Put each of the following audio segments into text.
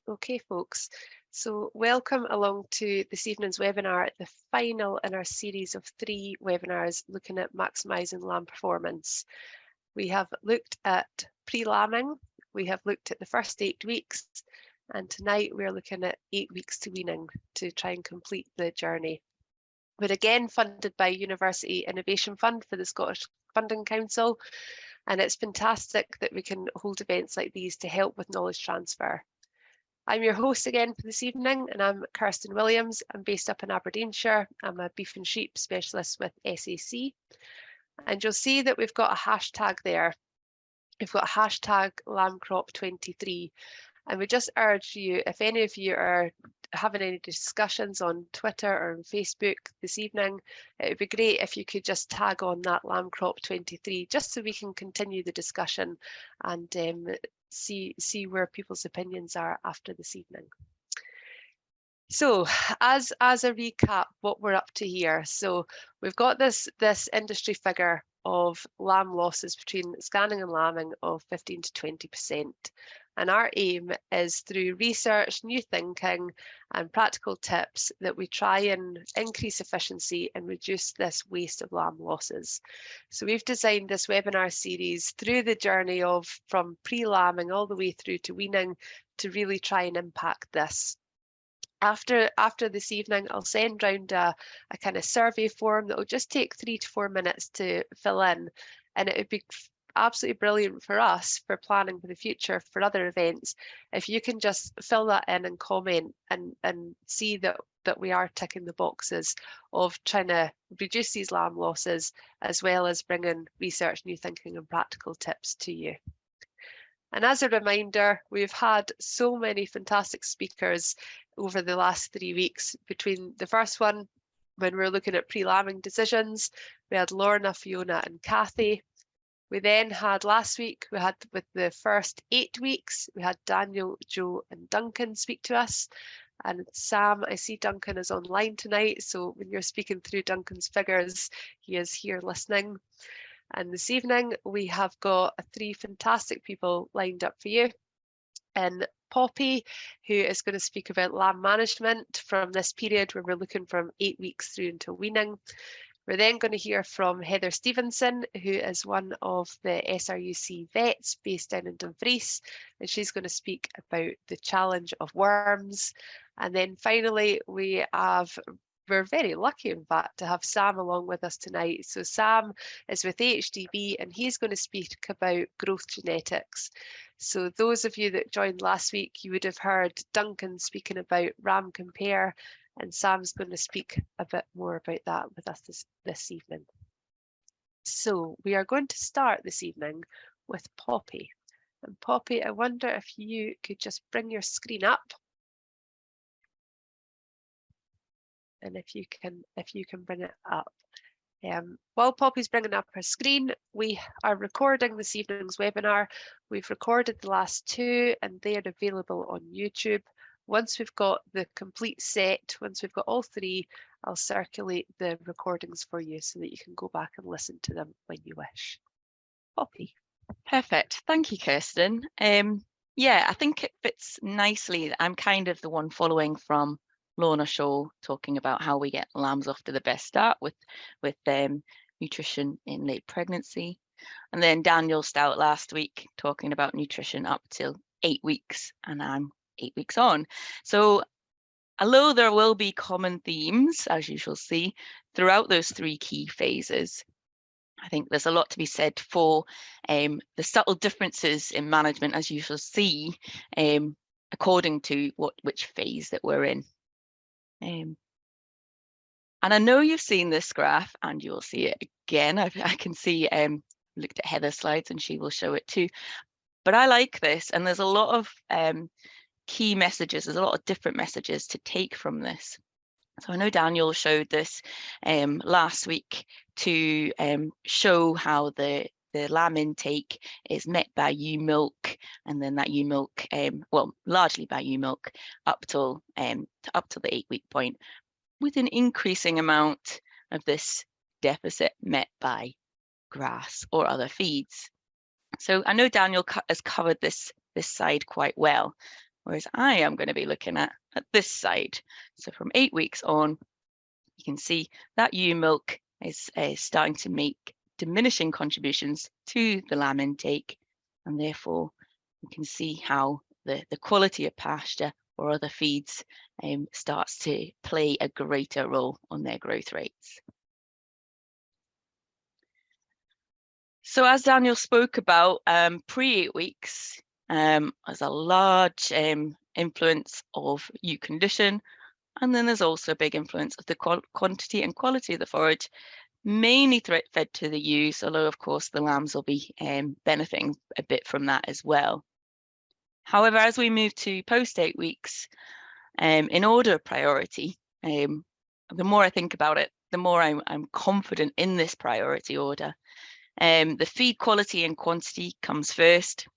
Okay, folks, so welcome along to this evening's webinar, the final in our series of 3 webinars looking at maximising lamb performance. We have looked at pre-lambing, we have looked at the first 8 weeks, and tonight we're looking at 8 weeks to weaning to try and complete the journey. We're again funded by University Innovation Fund for the Scottish Funding Council, and it's fantastic that we can hold events like these to help with knowledge transfer. I'm your host again for this evening, and I'm Kirsten Williams. I'm based up in Aberdeenshire. I'm a beef and sheep specialist with SAC. And you'll see that we've got a hashtag there. We've got hashtag Lambcrop23. And we just urge you, if any of you are having any discussions on Twitter or on Facebook this evening, it would be great if you could just tag on that Lambcrop23, just so we can continue the discussion and see where people's opinions are after this evening. So as a recap, what we're up to here. So we've got this industry figure of lamb losses between scanning and lambing of 15 to 20%. And our aim is through research, new thinking and practical tips that we try and increase efficiency and reduce this waste of lamb losses. So we've designed this webinar series through the journey of from pre-lambing all the way through to weaning to really try and impact this. After this evening, I'll send round a kind of survey form that will just take 3 to 4 minutes to fill in, and it would be absolutely brilliant for us for planning for the future for other events if you can just fill that in and comment and see that we are ticking the boxes of trying to reduce these lamb losses, as well as bringing research, new thinking and practical tips to you. And as a reminder, we've had so many fantastic speakers over the last 3 weeks. Between the first one, when we were looking at pre-lambing decisions, we had Lorna, Fiona and Kathy. We then had last week, we had with the first 8 weeks, we had Daniel, Joe and Duncan speak to us. And Sam, I see Duncan is online tonight. So when you're speaking through Duncan's figures, he is here listening. And this evening, we have got 3 fantastic people lined up for you. And Poppy, who is going to speak about lamb management from this period where we're looking from 8 weeks through until weaning. We're then going to hear from Heather Stevenson, who is one of the SRUC Vets based down in Dumfries, and she's going to speak about the challenge of worms. And then finally, we're very lucky, in fact, to have Sam along with us tonight. So Sam is with AHDB, and he's going to speak about growth genetics. So those of you that joined last week, you would have heard Duncan speaking about Ram Compare, and Sam's going to speak a bit more about that with us this evening. So we are going to start this evening with Poppy. And Poppy, I wonder if you could just bring your screen up. And if you can bring it up. While Poppy's bringing up her screen, we are recording this evening's webinar. We've recorded the last 2 and they are available on YouTube. Once we've got the complete set, once we've got all 3, I'll circulate the recordings for you so that you can go back and listen to them when you wish. Poppy. Perfect. Thank you, Kirsten. Yeah, I think it fits nicely. I'm kind of the one following from Lorna Shaw, talking about how we get lambs off to the best start with nutrition in late pregnancy. And then Daniel Stout last week talking about nutrition up till 8 weeks, and I'm 8 weeks on. So although there will be common themes, as you shall see, throughout those 3 key phases, I think there's a lot to be said for the subtle differences in management, as you shall see, according to which phase that we're in. And I know you've seen this graph, and you'll see it again. I can see, looked at Heather's slides and she will show it too. But I like this, and there's a lot of key messages. There's a lot of different messages to take from this. So I know Daniel showed this last week to show how the lamb intake is met by ewe milk, and then that ewe milk, well, largely by ewe milk, up till the 8 week point, with an increasing amount of this deficit met by grass or other feeds. So I know Daniel has covered this side quite well, whereas I am going to be looking at this side. So from 8 weeks on, you can see that ewe milk is starting to make diminishing contributions to the lamb intake, and therefore you can see how the quality of pasture or other feeds starts to play a greater role on their growth rates. So as Daniel spoke about, pre-8 weeks has a large influence of ewe condition, and then there's also a big influence of the quantity and quality of the forage, mainly fed to the ewes, although of course the lambs will be benefiting a bit from that as well. However, as we move to post 8 weeks, in order of priority, the more I think about it, the more I'm confident in this priority order. The feed quality and quantity comes first.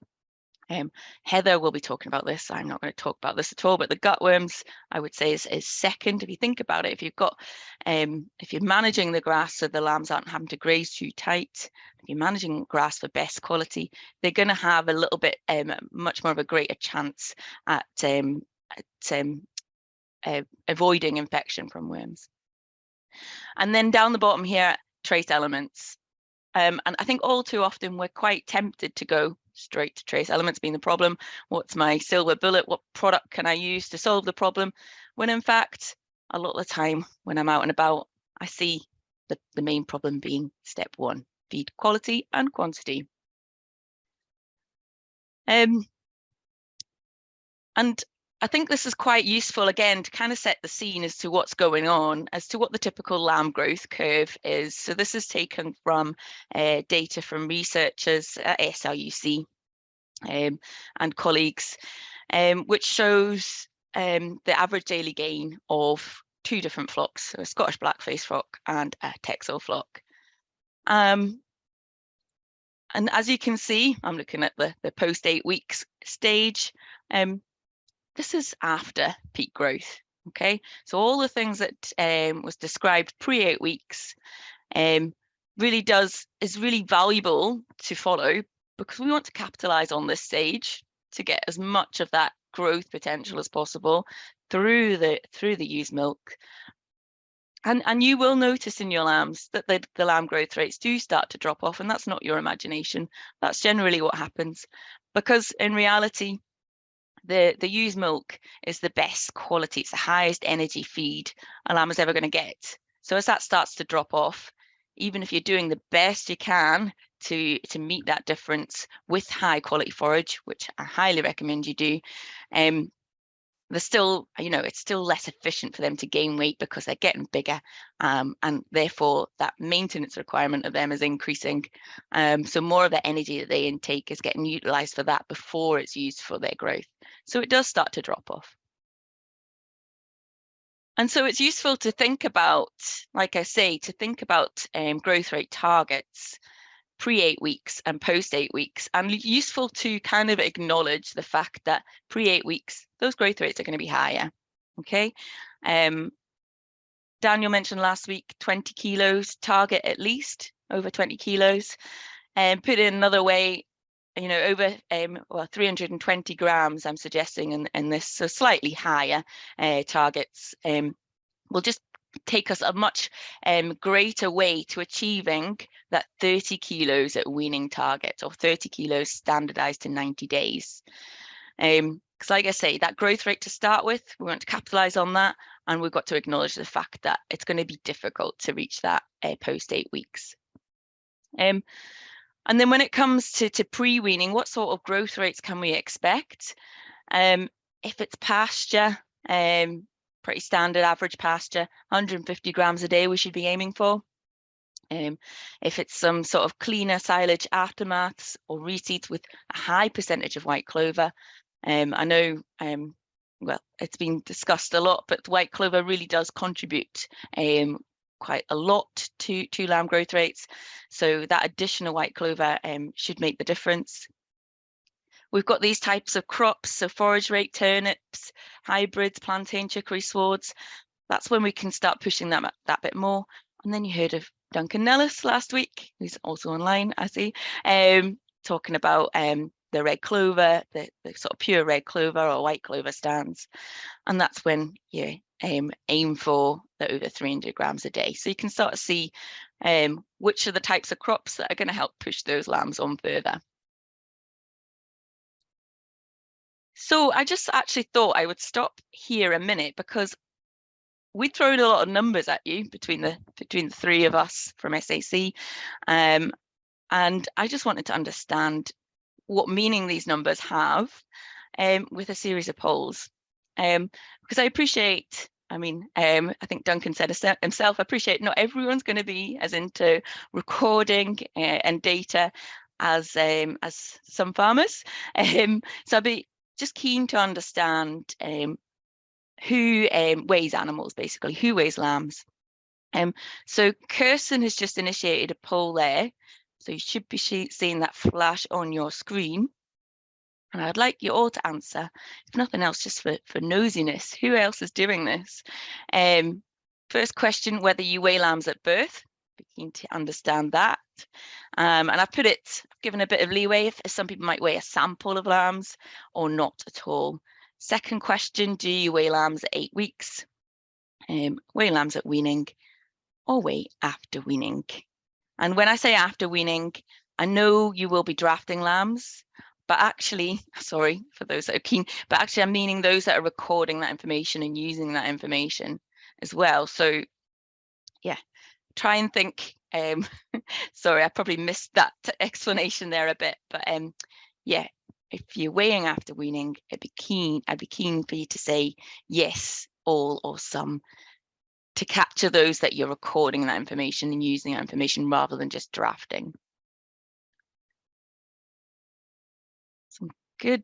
Heather will be talking about this. I'm not going to talk about this at all, but the gutworms, I would say, is second. If you think about it, if you've got, if you're managing the grass so the lambs aren't having to graze too tight, if you're managing grass for best quality, they're going to have a little bit, much more of a greater chance at avoiding infection from worms. And then down the bottom here, trace elements. And I think all too often we're quite tempted to go straight to trace elements being the problem. What's my silver bullet? What product can I use to solve the problem? When in fact, a lot of the time when I'm out and about, I see the main problem being step one, feed quality and quantity. And I think this is quite useful, again, to kind of set the scene as to what's going on, as to what the typical lamb growth curve is. So this is taken from data from researchers at SRUC and colleagues, which shows the average daily gain of 2 different flocks, so a Scottish blackface flock and a Texel flock. And as you can see, I'm looking at the post 8 weeks stage. This is after peak growth, okay? So all the things that was described pre-8 weeks is really valuable to follow, because we want to capitalize on this stage to get as much of that growth potential as possible through the ewe's milk. And you will notice in your lambs that the lamb growth rates do start to drop off, and that's not your imagination. That's generally what happens, because in reality, the ewe's milk is the best quality. It's the highest energy feed a lamb is ever going to get. So as that starts to drop off, even if you're doing the best you can to meet that difference with high quality forage, which I highly recommend you do, there's still, it's still less efficient for them to gain weight because they're getting bigger, and therefore that maintenance requirement of them is increasing. So more of the energy that they intake is getting utilized for that before it's used for their growth. So it does start to drop off. And so it's useful to think about, like I say, to think about growth rate targets pre-8 weeks and post-8 weeks, and useful to kind of acknowledge the fact that pre-8 weeks, those growth rates are going to be higher, okay? Daniel mentioned last week, 20 kilos target at least, over 20 kilos. And put it another way, over 320 grams, I'm suggesting in this, so slightly higher targets will just take us a much greater way to achieving that 30 kilos at weaning target, or 30 kilos standardized to 90 days. Because like I say, that growth rate to start with, we want to capitalize on that, and we've got to acknowledge the fact that it's going to be difficult to reach that post 8 weeks. And then when it comes to pre-weaning, what sort of growth rates can we expect? If it's pasture, pretty standard average pasture, 150 grams a day we should be aiming for. If it's some sort of cleaner silage aftermaths or reseeds with a high percentage of white clover, I know, well, it's been discussed a lot, but white clover really does contribute quite a lot to lamb growth rates. So that additional white clover should make the difference. We've got these types of crops, so forage rate turnips, hybrids, plantain, chicory swords. That's when we can start pushing that bit more. And then you heard of Duncan Nellis last week, who's also online, I see, talking about the red clover, the sort of pure red clover or white clover stands. And that's when you aim for the over 300 grams a day. So you can start to see which are the types of crops that are going to help push those lambs on further. So I just actually thought I would stop here a minute, because we've thrown a lot of numbers at you between the three of us from SAC, and I just wanted to understand what meaning these numbers have with a series of polls, because I appreciate, I think Duncan said himself, I appreciate not everyone's going to be as into recording and data as some farmers, so I'd be just keen to understand who weighs animals, basically, who weighs lambs. So Kirsten has just initiated a poll there, so you should be seeing that flash on your screen. And I'd like you all to answer, if nothing else, just for nosiness, who else is doing this? First question, whether you weigh lambs at birth. Be keen to understand that. And I've given a bit of leeway if some people might weigh a sample of lambs or not at all. Second question, do you weigh lambs at 8 weeks? Weigh lambs at weaning, or weigh after weaning? And when I say after weaning, I know you will be drafting lambs, but actually, sorry for those that are keen, but actually I'm meaning those that are recording that information and using that information as well. So yeah, try and think, sorry, I probably missed that explanation there a bit, but yeah, if you're weighing after weaning, I'd be keen for you to say yes, all or some, to capture those that you're recording that information and using that information rather than just drafting. Some good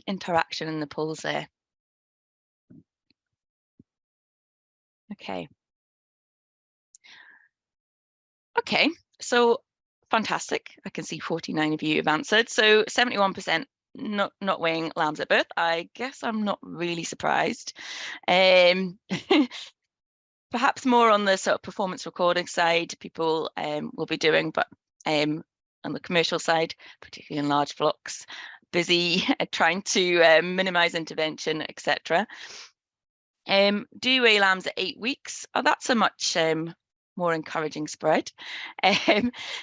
interaction in the polls there. Okay, so fantastic. I can see 49 of you have answered. So 71% not weighing lambs at birth. I guess I'm not really surprised. Perhaps more on the sort of performance recording side, people will be doing, but on the commercial side, particularly in large flocks, busy trying to minimize intervention, etc. Do you weigh lambs at 8 weeks? Oh, that's a much more encouraging spread.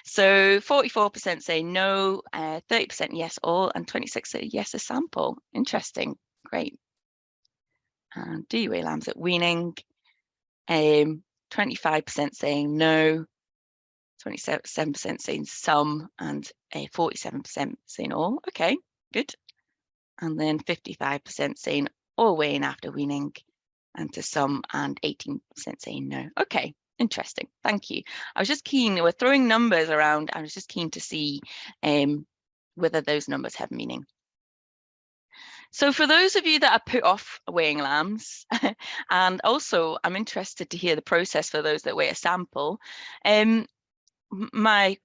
So 44% say no, 30% yes all, and 26% say yes a sample. Interesting, great. And do you weigh lambs at weaning? 25% saying no, 27% saying some, and 47% saying all. Okay, good. And then 55% saying all weighing after weaning, and to some, and 18% saying no. Okay, interesting. Thank you. I was just keen, we're throwing numbers around. I was just keen to see whether those numbers have meaning. So for those of you that are put off weighing lambs, and also I'm interested to hear the process for those that weigh a sample. My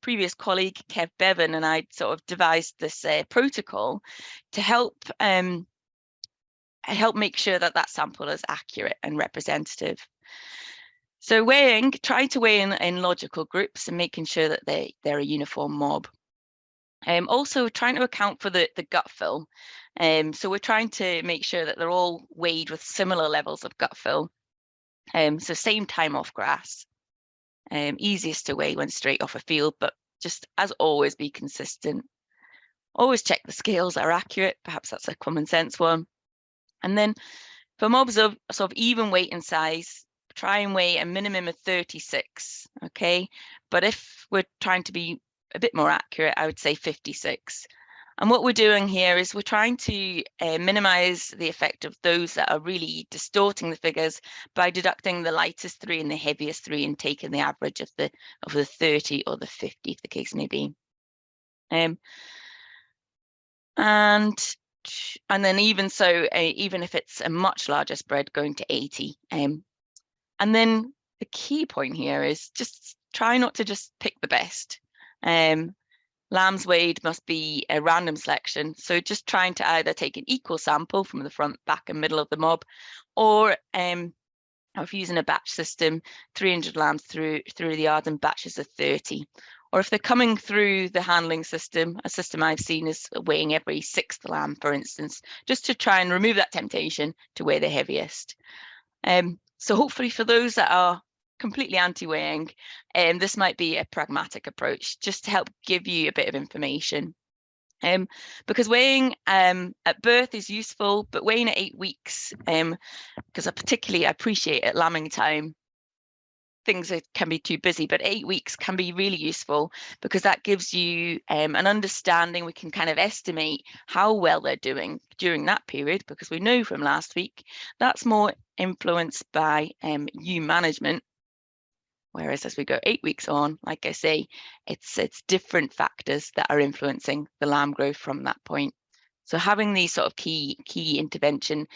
previous colleague, Kev Bevan, and I sort of devised this protocol to help make sure that that sample is accurate and representative. So trying to weigh in logical groups and making sure that they're a uniform mob. Also trying to account for the gut fill. So we're trying to make sure that they're all weighed with similar levels of gut fill. So same time off grass. Easiest to weigh when straight off a field, but just as always, be consistent. Always check the scales are accurate. Perhaps that's a common sense one. And then for mobs of sort of even weight and size, try and weigh a minimum of 36. Okay, but if we're trying to be a bit more accurate, I would say 56. And what we're doing here is we're trying to minimize the effect of those that are really distorting the figures by deducting the lightest 3 and the heaviest 3 and taking the average of the 30 or the 50, if the case may be. And then even so, even if it's a much larger spread, going to 80. And then the key point here is just try not to just pick the best. Lambs weighed must be a random selection, so just trying to either take an equal sample from the front, back and middle of the mob, or if using a batch system, 300 lambs through the yard in batches of 30, Or if they're coming through the handling system, a system I've seen is weighing every 6th lamb, for instance, just to try and remove that temptation to weigh the heaviest. So hopefully for those that are completely anti-weighing, this might be a pragmatic approach, just to help give you a bit of information. Because weighing at birth is useful, but weighing at 8 weeks, because I particularly appreciate at lambing time, things can be too busy, but 8 weeks can be really useful because that gives you an understanding. We can kind of estimate how well they're doing during that period, because we know from last week that's more influenced by ewe management. Whereas as we go 8 weeks on, like I say, it's different factors that are influencing the lamb growth from that point. So having these sort of key intervention,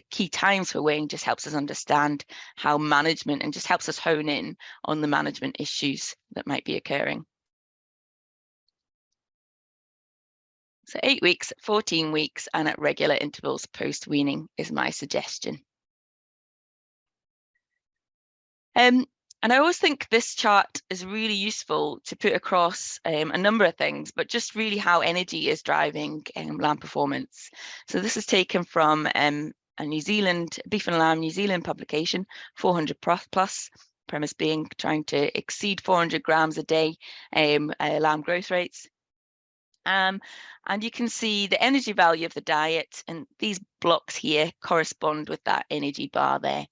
key times for weighing just helps us understand how management, and just helps us hone in on the management issues that might be occurring. So 8 weeks, 14 weeks, and at regular intervals post-weaning is my suggestion. And I always think this chart is really useful to put across a number of things, but just really how energy is driving lamb performance. So this is taken from a New Zealand, Beef and Lamb New Zealand publication, 400 plus, premise being trying to exceed 400 grams a day lamb growth rates. And you can see the energy value of the diet, and these blocks here correspond with that energy bar there.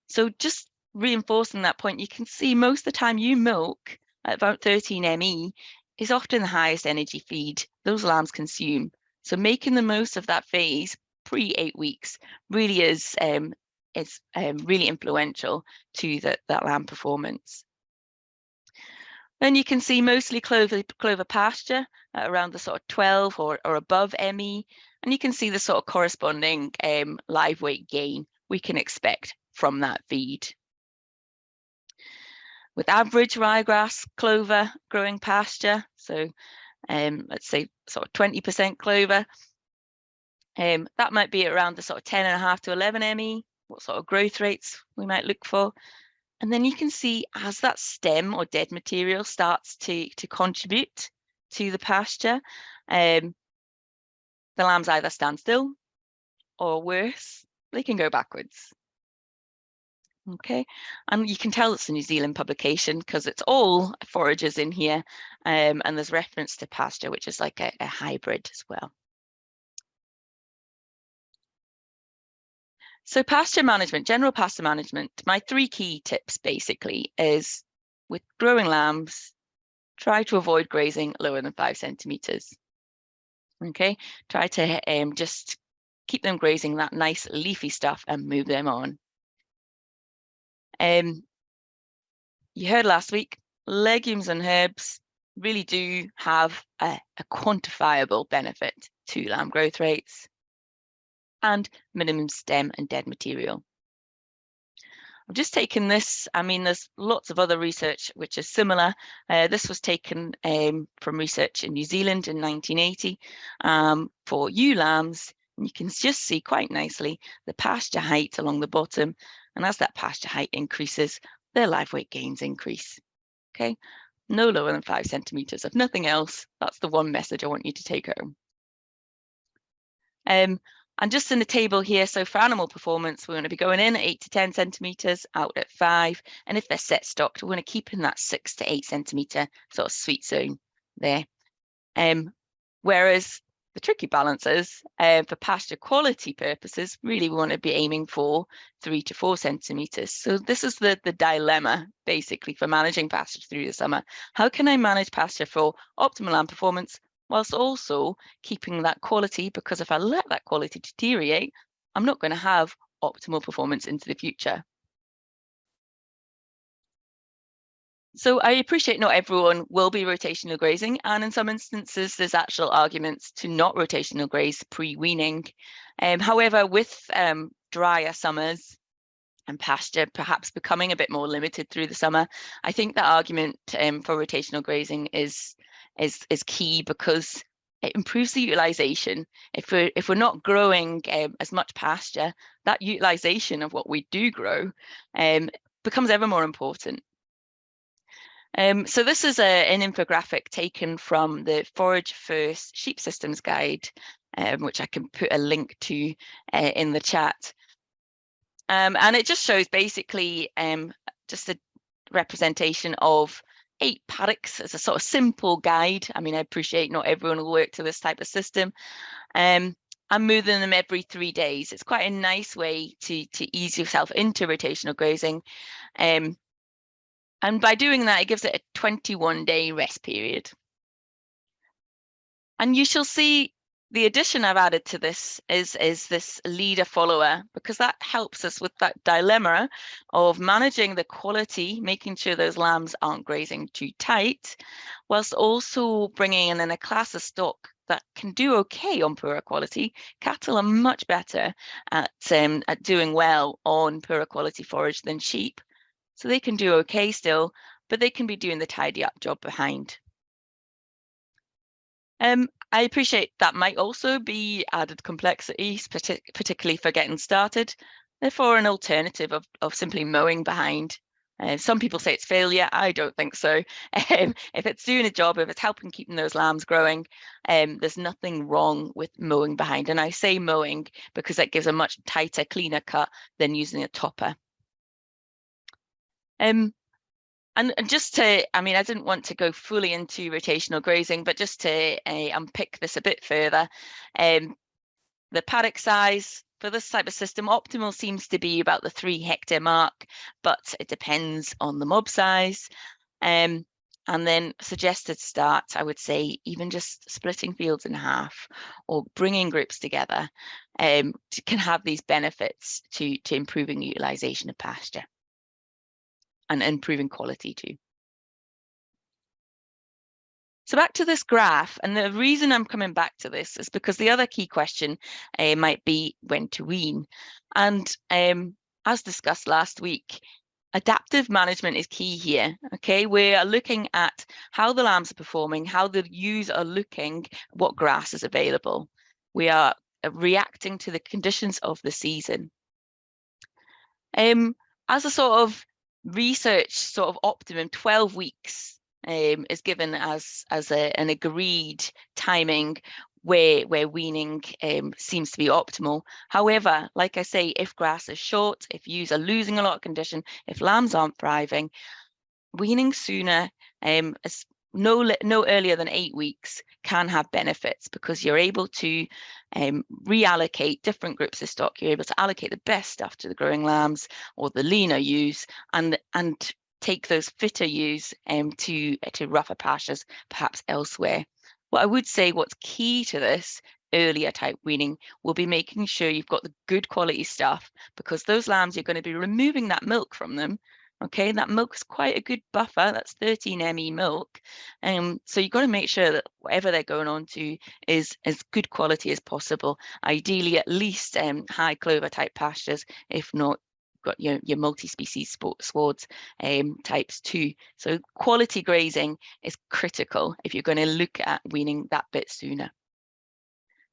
So just reinforcing that point, you can see most of the time ewe milk at about 13 ME is often the highest energy feed those lambs consume. So making the most of that phase pre 8 weeks really is really influential to that lamb performance. Then you can see mostly clover pasture at around the sort of 12 or above ME, and you can see the sort of corresponding live weight gain we can expect from that feed. With average ryegrass clover growing pasture, so let's say sort of 20% clover, that might be around the sort of 10.5 to 11 ME, what sort of growth rates we might look for. And then you can see as that stem or dead material starts to contribute to the pasture, the lambs either stand still, or worse, they can go backwards. Okay, and you can tell it's a New Zealand publication because it's all foragers in here, and there's reference to pasture, which is like a hybrid as well. So pasture management, general pasture management, my 3 key tips basically is, with growing lambs, try to avoid grazing lower than 5 centimeters. Okay, try to just keep them grazing that nice leafy stuff and move them on. You heard last week, legumes and herbs really do have a quantifiable benefit to lamb growth rates, and minimum stem and dead material. I've just taken this, I mean, there's lots of other research which is similar. This was taken from research in New Zealand in 1980 for ewe lambs, and you can just see quite nicely the pasture height along the bottom, and as that pasture height increases, their live weight gains increase. Okay, no lower than 5 centimeters. If nothing else, that's the one message I want you to take home. And just in the table here, so for animal performance, we're going to be going in at 8 to 10 centimeters, out at 5. And if they're set stocked, we're going to keep in that 6 to 8 centimeter sort of sweet zone there. Whereas the tricky balance is, for pasture quality purposes, really we want to be aiming for 3 to 4 centimeters. So this is the dilemma basically for managing pasture through the summer. How can I manage pasture for optimal lamb performance whilst also keeping that quality? Because if I let that quality deteriorate, I'm not going to have optimal performance into the future. So I appreciate not everyone will be rotational grazing, and in some instances there's actual arguments to not rotational graze pre-weaning. However, with drier summers and pasture perhaps becoming a bit more limited through the summer, I think that argument for rotational grazing is key, because it improves the utilization. If we're not growing as much pasture, that utilization of what we do grow becomes ever more important. So this is an infographic taken from the Forage First Sheep Systems Guide, which I can put a link to in the chat. And it just shows basically just a representation of 8 paddocks as a sort of simple guide. I mean, I appreciate not everyone will work to this type of system. I'm moving them every 3 days. It's quite a nice way to ease yourself into rotational grazing. And by doing that, it gives it a 21-day rest period. And you shall see the addition I've added to this is this leader follower, because that helps us with that dilemma of managing the quality, making sure those lambs aren't grazing too tight, whilst also bringing in a class of stock that can do okay on poorer quality. Cattle are much better at doing well on poorer quality forage than sheep. So they can do okay still, but they can be doing the tidy up job behind. I appreciate that might also be added complexity, particularly for getting started. Therefore, an alternative of simply mowing behind. Some people say it's failure. I don't think so. If it's doing a job, if it's helping keeping those lambs growing, there's nothing wrong with mowing behind. And I say mowing because that gives a much tighter, cleaner cut than using a topper. And just to, I mean, I didn't want to go fully into rotational grazing, but just to unpick this a bit further, the paddock size for this type of system, optimal seems to be about the 3 hectare mark, but it depends on the mob size. And then suggested start, I would say even just splitting fields in half or bringing groups together can have these benefits to improving utilization of pasture and improving quality too. So back to this graph, and the reason I'm coming back to this is because the other key question might be when to wean. And as discussed last week, adaptive management is key here. Okay, we are looking at how the lambs are performing, how the ewes are looking, what grass is available. We are reacting to the conditions of the season. As a sort of research sort of optimum, 12 weeks is given as an agreed timing where weaning seems to be optimal. However, like I say, if grass is short, if ewes are losing a lot of condition, if lambs aren't thriving, weaning sooner, no earlier than 8 weeks, can have benefits because you're able to reallocate different groups of stock. You're able to allocate the best stuff to the growing lambs or the leaner ewes, and take those fitter ewes to rougher pastures, perhaps elsewhere. What I would say, what's key to this earlier type weaning will be making sure you've got the good quality stuff, because those lambs, you're going to be removing that milk from them. Okay, that milk is quite a good buffer. That's 13 ME milk. So you've got to make sure that whatever they're going on to is as good quality as possible. Ideally, at least high clover type pastures, if not, got your multi-species swards types too. So quality grazing is critical if you're going to look at weaning that bit sooner.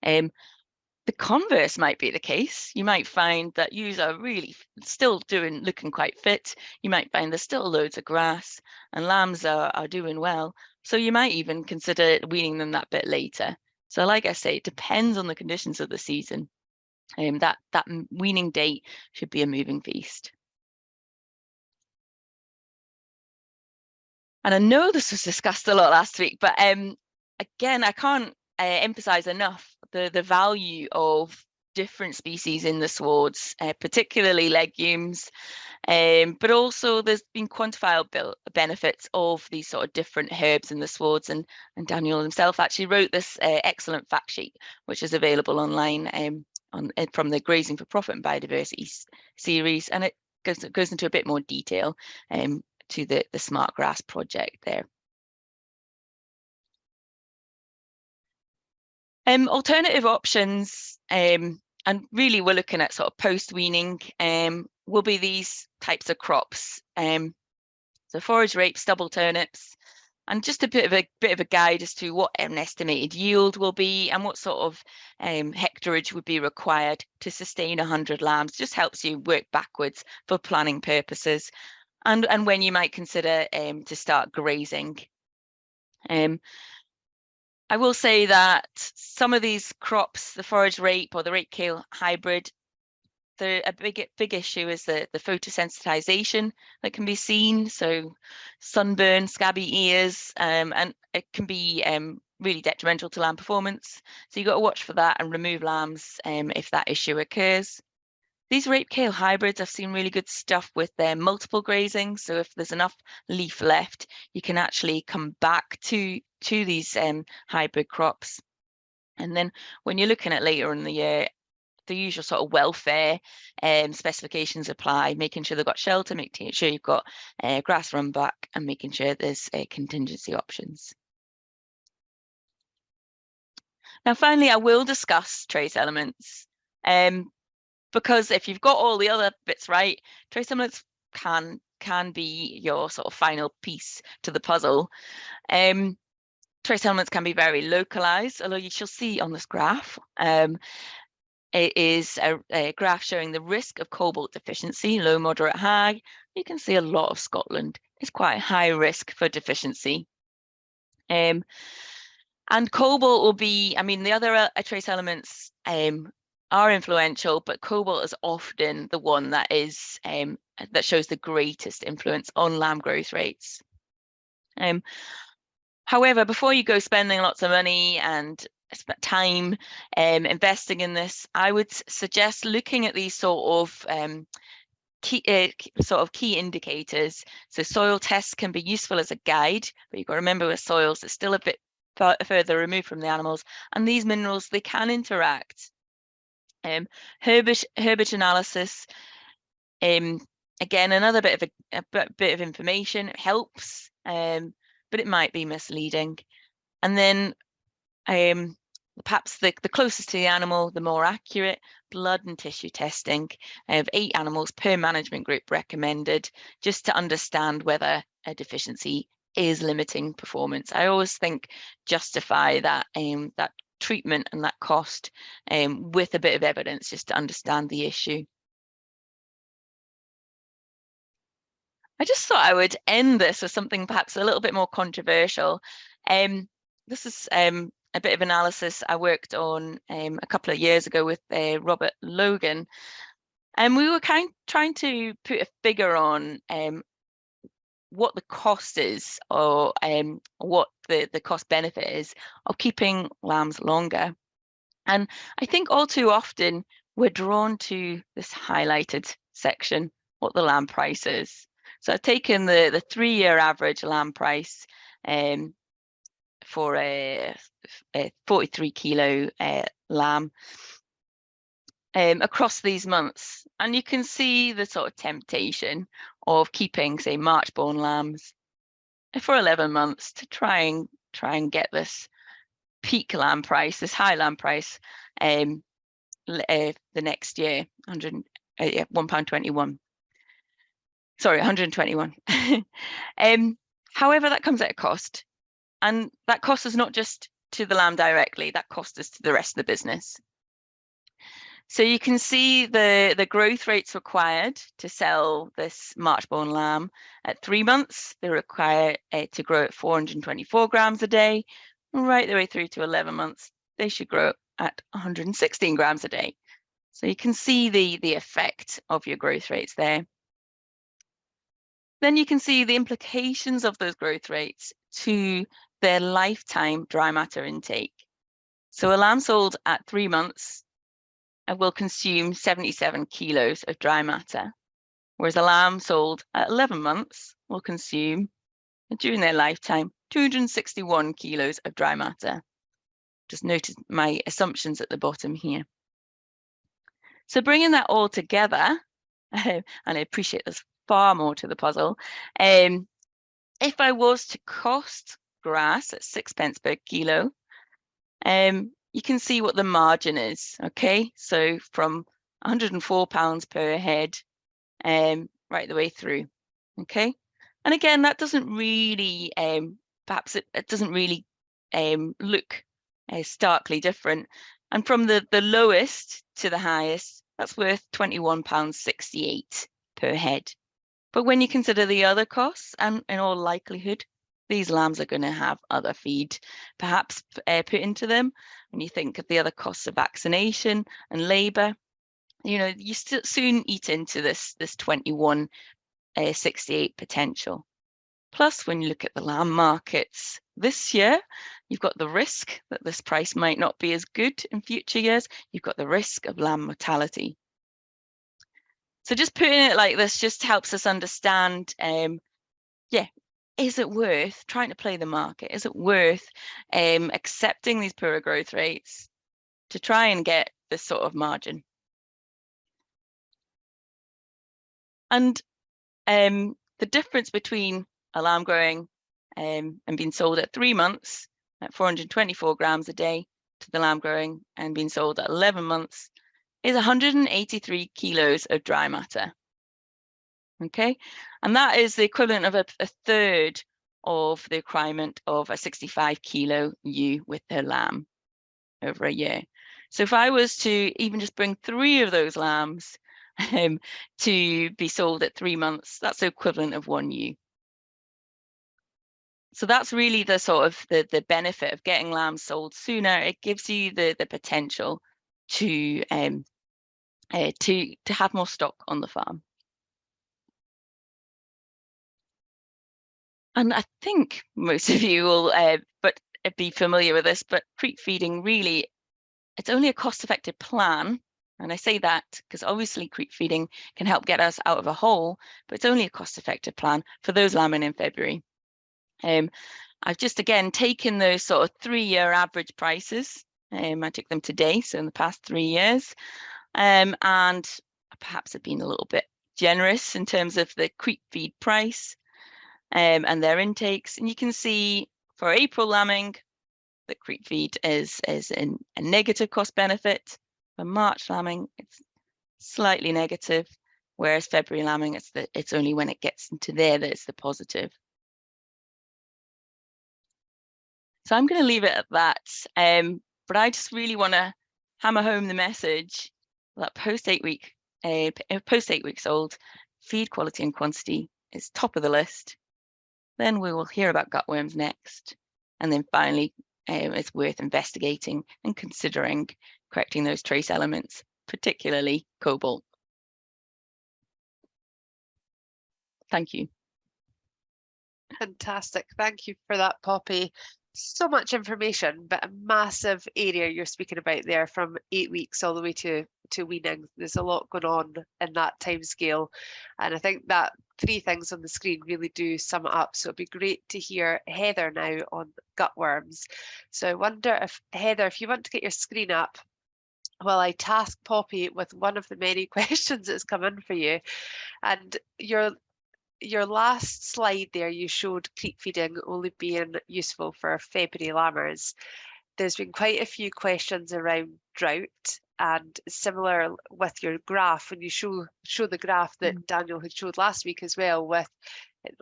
The converse might be the case. You might find that ewes are really still looking quite fit. You might find there's still loads of grass and lambs are doing well. So you might even consider weaning them that bit later. So like I say, it depends on the conditions of the season. That weaning date should be a moving feast. And I know this was discussed a lot last week, but again, I can't emphasize enough the value of different species in the swards, particularly legumes, but also there's been quantifiable benefits of these sort of different herbs in the swards, and Daniel himself actually wrote this excellent fact sheet, which is available online from the Grazing for Profit and Biodiversity series, and it goes into a bit more detail to the Smart Grass project there. Alternative options, and really we're looking at sort of post-weaning, will be these types of crops. So forage rape, stubble turnips, and just a bit of a guide as to what an estimated yield will be and what sort of hectarage would be required to sustain 100 lambs. Just helps you work backwards for planning purposes. and when you might consider to start grazing. I will say that some of these crops, the forage rape or the rape kale hybrid, a big issue is the photosensitization that can be seen. So sunburn, scabby ears, and it can be really detrimental to lamb performance. So you've got to watch for that and remove lambs if that issue occurs. These rape kale hybrids, I've seen really good stuff with their multiple grazing. So if there's enough leaf left, you can actually come back to these hybrid crops. And then when you're looking at later in the year, the usual sort of welfare specifications apply, making sure they've got shelter, making sure you've got grass run back, and making sure there's contingency options. Now, finally, I will discuss trace elements. Because if you've got all the other bits right, trace elements can be your sort of final piece to the puzzle. Trace elements can be very localized, although you shall see on this graph, it is a graph showing the risk of cobalt deficiency, low, moderate, high. You can see a lot of Scotland is quite high risk for deficiency. And cobalt will be, I mean, the other trace elements are influential, but cobalt is often the one that is that shows the greatest influence on lamb growth rates. However, before you go spending lots of money and time investing in this, I would suggest looking at these sort of key indicators. So soil tests can be useful as a guide, but you've got to remember with soils, it's still a bit further removed from the animals, and these minerals, they can interact. Herbage analysis, again, another bit of information helps, but it might be misleading. And then perhaps the closest to the animal, the more accurate, blood and tissue testing of 8 animals per management group recommended, just to understand whether a deficiency is limiting performance. I always think justify that that treatment and that cost with a bit of evidence, just to understand the issue. I just thought I would end this with something perhaps a little bit more controversial. This is a bit of analysis I worked on a couple of years ago with Robert Logan, and we were trying to put a figure on what the cost is, or what the cost benefit is of keeping lambs longer. And I think all too often we're drawn to this highlighted section, what the lamb price is. So I've taken the 3-year average lamb price for a 43 kilo lamb across these months, and you can see the sort of temptation of keeping, say, March born lambs for 11 months to try and get this peak lamb price, this high lamb price, the next year, £1.21. Sorry, 121. However, that comes at a cost, and that cost is not just to the lamb directly, that cost is to the rest of the business. So you can see the growth rates required to sell this March-born lamb. At 3 months, they require to grow at 424 grams a day. Right the way through to 11 months, they should grow at 116 grams a day. So you can see the effect of your growth rates there. Then you can see the implications of those growth rates to their lifetime dry matter intake. So a lamb sold at 3 months will consume 77 kilos of dry matter, whereas a lamb sold at 11 months will consume, during their lifetime, 261 kilos of dry matter. Just notice my assumptions at the bottom here. So bringing that all together, and I appreciate there's far more to the puzzle, if I was to cost grass at 6 pence per kilo, you can see what the margin is, okay? So from £104 per head, right the way through, okay? And again, that doesn't really, perhaps it doesn't really look starkly different. And from the lowest to the highest, that's worth £21.68 per head. But when you consider the other costs, and in all likelihood, these lambs are going to have other feed perhaps put into them. When you think of the other costs of vaccination and labour, you soon eat into this 2168 potential. Plus, when you look at the lamb markets this year, you've got the risk that this price might not be as good in future years. You've got the risk of lamb mortality. So just putting it like this just helps us understand, is it worth trying to play the market? Is it worth accepting these poorer growth rates to try and get this sort of margin? And the difference between a lamb growing and being sold at 3 months at 424 grams a day to the lamb growing and being sold at 11 months is 183 kilos of dry matter. Okay, and that is the equivalent of a third of the requirement of a 65 kilo ewe with her lamb over a year. So if I was to even just bring 3 of those lambs to be sold at 3 months, that's the equivalent of 1 ewe. So that's really the sort of the benefit of getting lambs sold sooner. It gives you the potential to have more stock on the farm. And I think most of you will be familiar with this, but creep feeding really, it's only a cost-effective plan. And I say that because obviously creep feeding can help get us out of a hole, but it's only a cost-effective plan for those lambing in February. I've just, again, taken those sort of 3-year average prices. I took them today, so in the past 3 years. And perhaps I've been a little bit generous in terms of the creep feed price and their intakes. And you can see for April lambing, the creep feed is a negative cost benefit. For March lambing, it's slightly negative, whereas February lambing, it's only when it gets into there that it's the positive. So I'm going to leave it at that. But I just really want to hammer home the message that post 8 weeks old, feed quality and quantity is top of the list. Then we will hear about gutworms next. And then finally, it's worth investigating and considering correcting those trace elements, particularly cobalt. Thank you. Fantastic. Thank you for that, Poppy. So much information, but a massive area you're speaking about there, from 8 weeks all the way to weaning. There's a lot going on in that time scale. And I think that 3 things on the screen really do sum it up. So it'd be great to hear Heather now on gutworms. So I wonder if, Heather, if you want to get your screen up while I task Poppy with one of the many questions that's come in for you. And your last slide there, you showed creep feeding only being useful for February lambers. There's been quite a few questions around drought, and similar with your graph, when you show the graph that Daniel had showed last week as well, with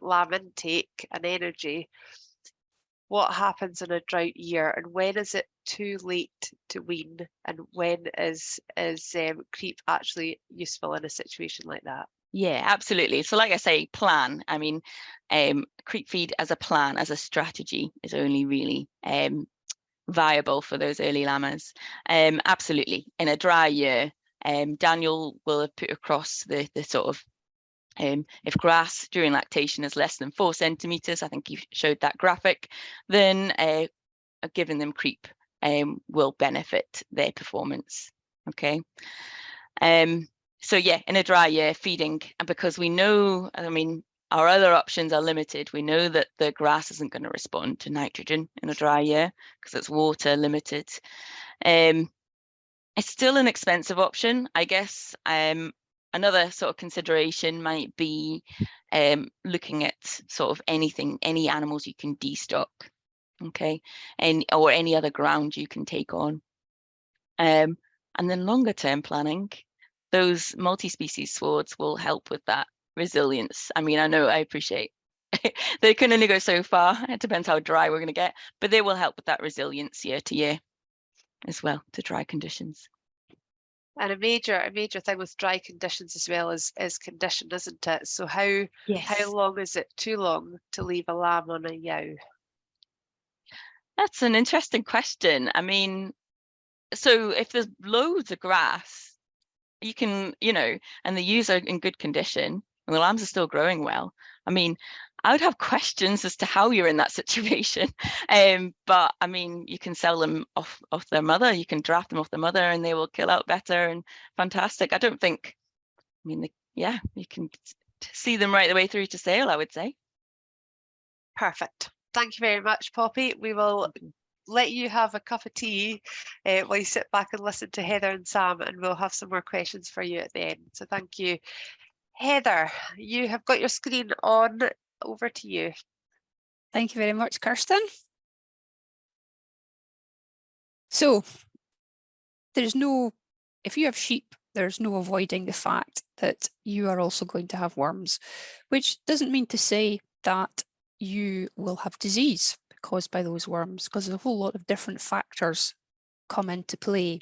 lamb intake and energy. What happens in a drought year, and when is it too late to wean, and when is creep actually useful in a situation like that? Yeah, absolutely. So like I say, plan. I mean, creep feed as a plan, as a strategy, is only really viable for those early lambers. Absolutely. In a dry year, Daniel will have put across the sort of, if grass during lactation is less than 4 centimetres, I think you showed that graphic, then giving them creep will benefit their performance. Okay. So yeah, in a dry year, feeding, and because we know, I mean, our other options are limited. We know that the grass isn't going to respond to nitrogen in a dry year because it's water limited. It's still an expensive option, I guess. Another sort of consideration might be looking at sort of any animals you can destock, okay, or any other ground you can take on. And then longer term planning, those multi-species swards will help with that resilience. I mean, I appreciate they can only go so far. It depends how dry we're going to get, but they will help with that resilience year to year as well to dry conditions. And a major thing with dry conditions as well is condition, isn't it? So how Yes. long is it too long to leave a lamb on a yow? That's an interesting question. I mean, so if there's loads of grass, you can, and the ewes are in good condition and the lambs are still growing well. I mean, I would have questions as to how you're in that situation. But I mean, you can sell them off their mother, you can draft them off the mother and they will kill out better and fantastic. I don't think, I mean, yeah, you can see them right the way through to sale, I would say. Perfect. Thank you very much, Poppy. We will let you have a cup of tea while you sit back and listen to Heather and Sam, and we'll have some more questions for you at the end. So thank you. Heather, you have got your screen on. Over to you. Thank you very much, Kirsten. So if you have sheep, there's no avoiding the fact that you are also going to have worms, which doesn't mean to say that you will have disease caused by those worms, because there's a whole lot of different factors come into play.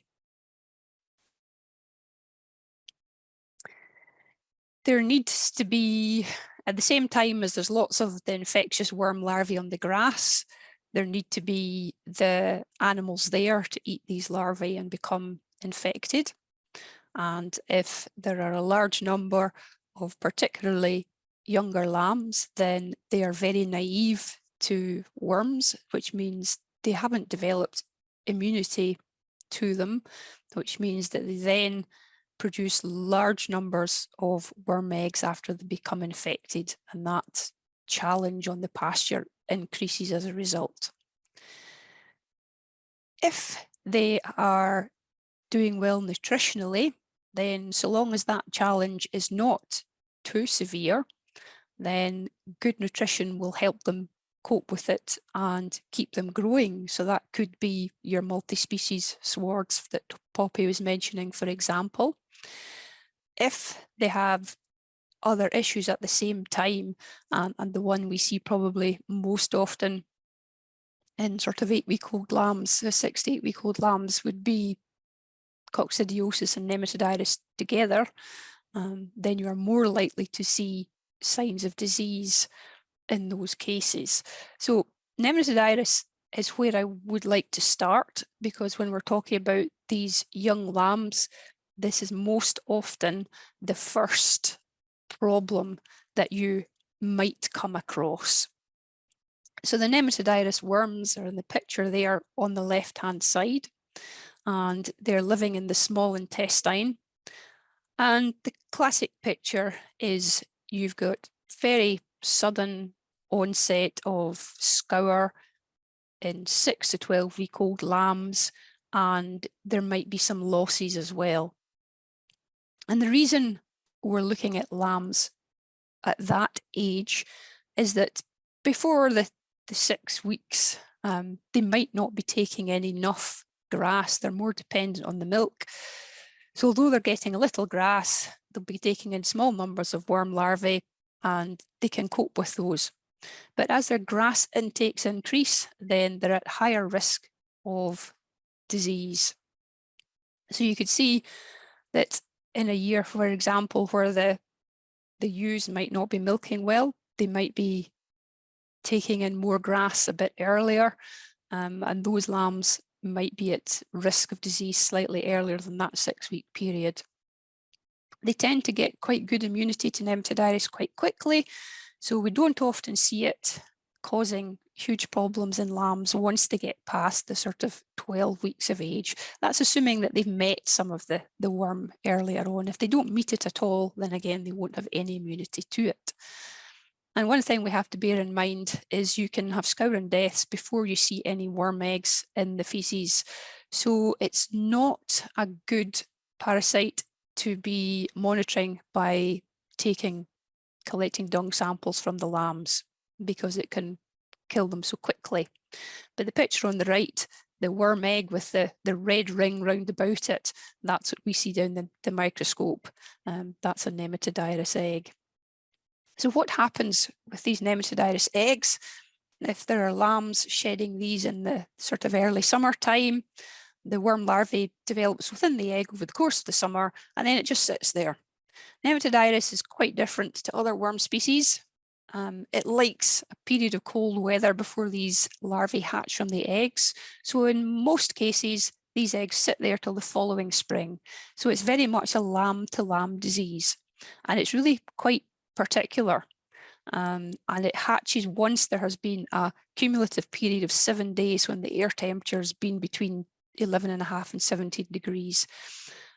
There needs to be, at the same time as there's lots of the infectious worm larvae on the grass, there need to be the animals there to eat these larvae and become infected. And if there are a large number of particularly younger lambs, then they are very naive to worms, which means they haven't developed immunity to them, which means that they then produce large numbers of worm eggs after they become infected, and that challenge on the pasture increases as a result. If they are doing well nutritionally, then so long as that challenge is not too severe, then good nutrition will help them cope with it and keep them growing. So that could be your multi-species swards that Poppy was mentioning, for example. If they have other issues at the same time, and the one we see probably most often in sort of 8-week-old lambs, 6 to 8-week-old lambs, would be coccidiosis and nematodirus together, then you are more likely to see signs of disease in those cases. So nematodirus is where I would like to start, because when we're talking about these young lambs, this is most often the first problem that you might come across. So the nematodirus worms are in the picture there on the left-hand side, and they're living in the small intestine. And the classic picture is you've got very sudden onset of scour in 6 to 12-week-old lambs, and there might be some losses as well. And the reason we're looking at lambs at that age is that before the 6 weeks, they might not be taking enough grass. They're more dependent on the milk. So although they're getting a little grass, they'll be taking in small numbers of worm larvae, and they can cope with those. But as their grass intakes increase, then they're at higher risk of disease. So you could see that in a year, for example, where the ewes might not be milking well, they might be taking in more grass a bit earlier, and those lambs might be at risk of disease slightly earlier than that 6-week period. They tend to get quite good immunity to nematodirus quite quickly, so we don't often see it causing huge problems in lambs once they get past the sort of 12 weeks of age. That's assuming that they've met some of the worm earlier on. If they don't meet it at all, then again, they won't have any immunity to it. And one thing we have to bear in mind is you can have scouring deaths before you see any worm eggs in the feces. So it's not a good parasite to be monitoring by collecting dung samples from the lambs, because it can kill them so quickly. But the picture on the right, the worm egg with the red ring round about it, that's what we see down the microscope. That's a nematodirus egg. So what happens with these nematodirus eggs? If there are lambs shedding these in the sort of early summertime, The worm larvae develops within the egg over the course of the summer, and then it just sits there. Nematodiris is quite different to other worm species. It likes a period of cold weather before these larvae hatch from the eggs. So in most cases, these eggs sit there till the following spring. So it's very much a lamb-to-lamb disease. And it's really quite particular. And it hatches once there has been a cumulative period of 7 days when the air temperature has been between 11.5 and 17 degrees.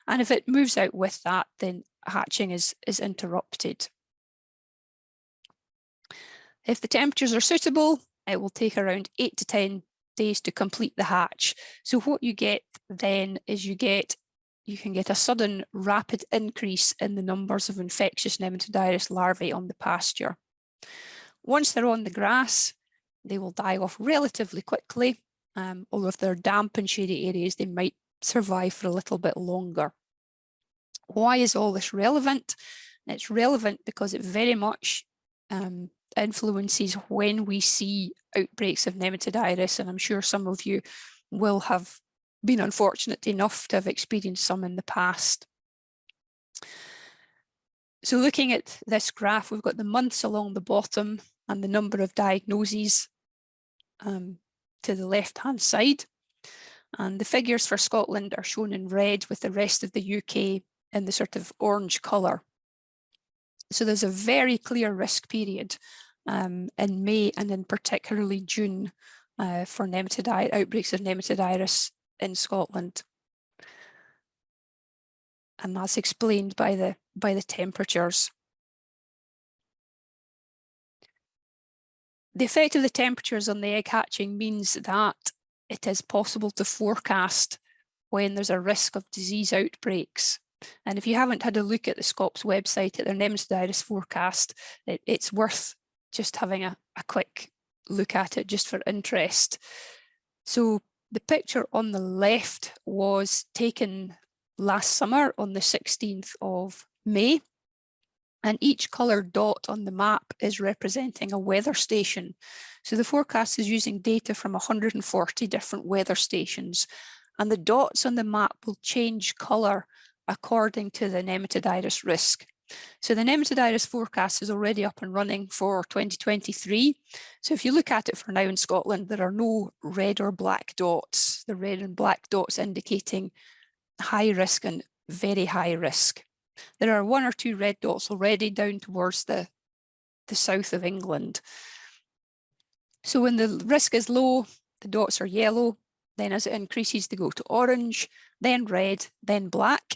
And if it moves out with that, then hatching is interrupted. If the temperatures are suitable, it will take around 8 to 10 days to complete the hatch. So what you get then is you can get a sudden rapid increase in the numbers of infectious Nematodiris larvae on the pasture. Once they're on the grass, they will die off relatively quickly, although if they're damp and shady areas, they might survive for a little bit longer. Why is all this relevant? It's relevant because it very much influences when we see outbreaks of Nematodiris, and I'm sure some of you will have been unfortunate enough to have experienced some in the past. So looking at this graph, we've got the months along the bottom and the number of diagnoses to the left-hand side. And the figures for Scotland are shown in red with the rest of the UK in the sort of orange colour. So there's a very clear risk period in May and in particularly June for outbreaks of Nematodiris in Scotland. And that's explained by the temperatures. The effect of the temperatures on the egg hatching means that it is possible to forecast when there's a risk of disease outbreaks. And if you haven't had a look at the SCOPS website at their Nematodiris forecast, it's worth just having a quick look at it just for interest. So the picture on the left was taken last summer on the 16th of May. And each coloured dot on the map is representing a weather station. So the forecast is using data from 140 different weather stations. And the dots on the map will change colour according to the Nematodiris risk. So the Nematodiris forecast is already up and running for 2023. So if you look at it for now in Scotland, there are no red or black dots. The red and black dots indicating high risk and very high risk. There are 1 or 2 red dots already down towards the south of England. So when the risk is low, the dots are yellow. Then as it increases, they go to orange, then red, then black.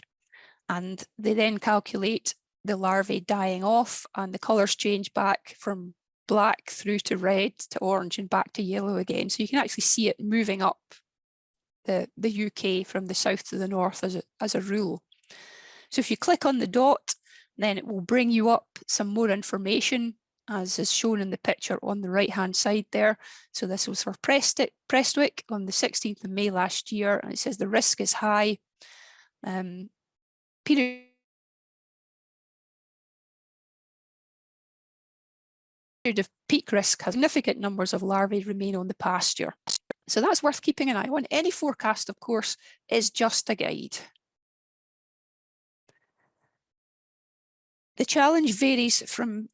And they then calculate the larvae dying off, and the colours change back from black through to red to orange and back to yellow again. So you can actually see it moving up the UK from the south to the north as a rule. So if you click on the dot, then it will bring you up some more information, as is shown in the picture on the right-hand side there. So this was for Prestwick on the 16th of May last year, and it says the risk is high. Period of peak risk has significant numbers of larvae remain on the pasture. So that's worth keeping an eye on. Any forecast, of course, is just a guide. The challenge varies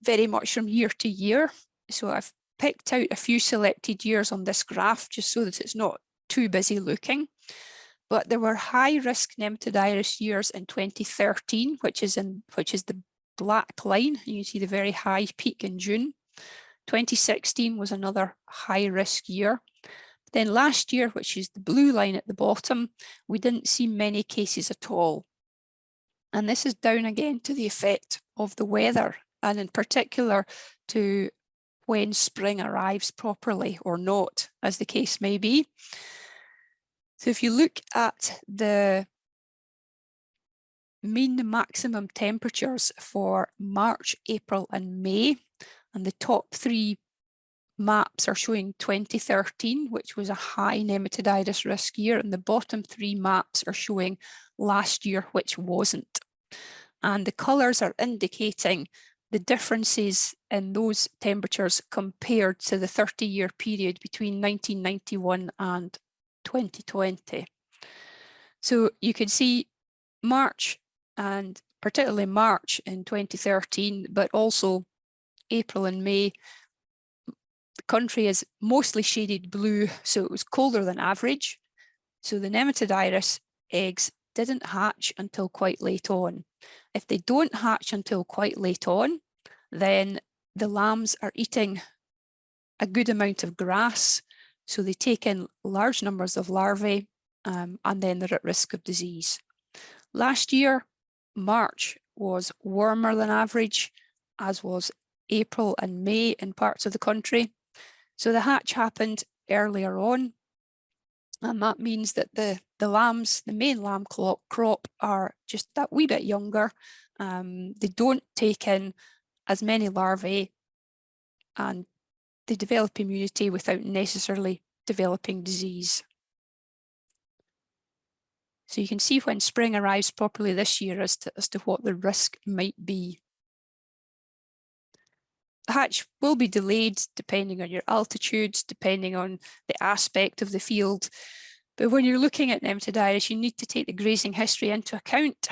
very much from year to year. So I've picked out a few selected years on this graph just so that it's not too busy looking. But there were high-risk Nematodiris years in 2013, which is the black line. You can see the very high peak in June. 2016 was another high-risk year. Then last year, which is the blue line at the bottom, we didn't see many cases at all. And this is down again to the effect of the weather, and in particular to when spring arrives properly or not, as the case may be. So if you look at the mean maximum temperatures for March, April and May, and the top 3 maps are showing 2013, which was a high Nematodiris risk year, and the bottom 3 maps are showing last year, which wasn't. And the colours are indicating the differences in those temperatures compared to the 30-year period between 1991 and 2020. So you can see March, and particularly March in 2013, but also April and May, the country is mostly shaded blue, so it was colder than average. So the nematode iris eggs didn't hatch until quite late on. If they don't hatch until quite late on, then the lambs are eating a good amount of grass, so they take in large numbers of larvae, and then they're at risk of disease. Last year, March was warmer than average, as was April and May in parts of the country. So the hatch happened earlier on, and that means that the lambs, the main lamb crop, are just that wee bit younger. They don't take in as many larvae, and they develop immunity without necessarily developing disease. So you can see when spring arrives properly this year as to what the risk might be. The hatch will be delayed depending on your altitude, depending on the aspect of the field. But when you're looking at nematode iris, you need to take the grazing history into account.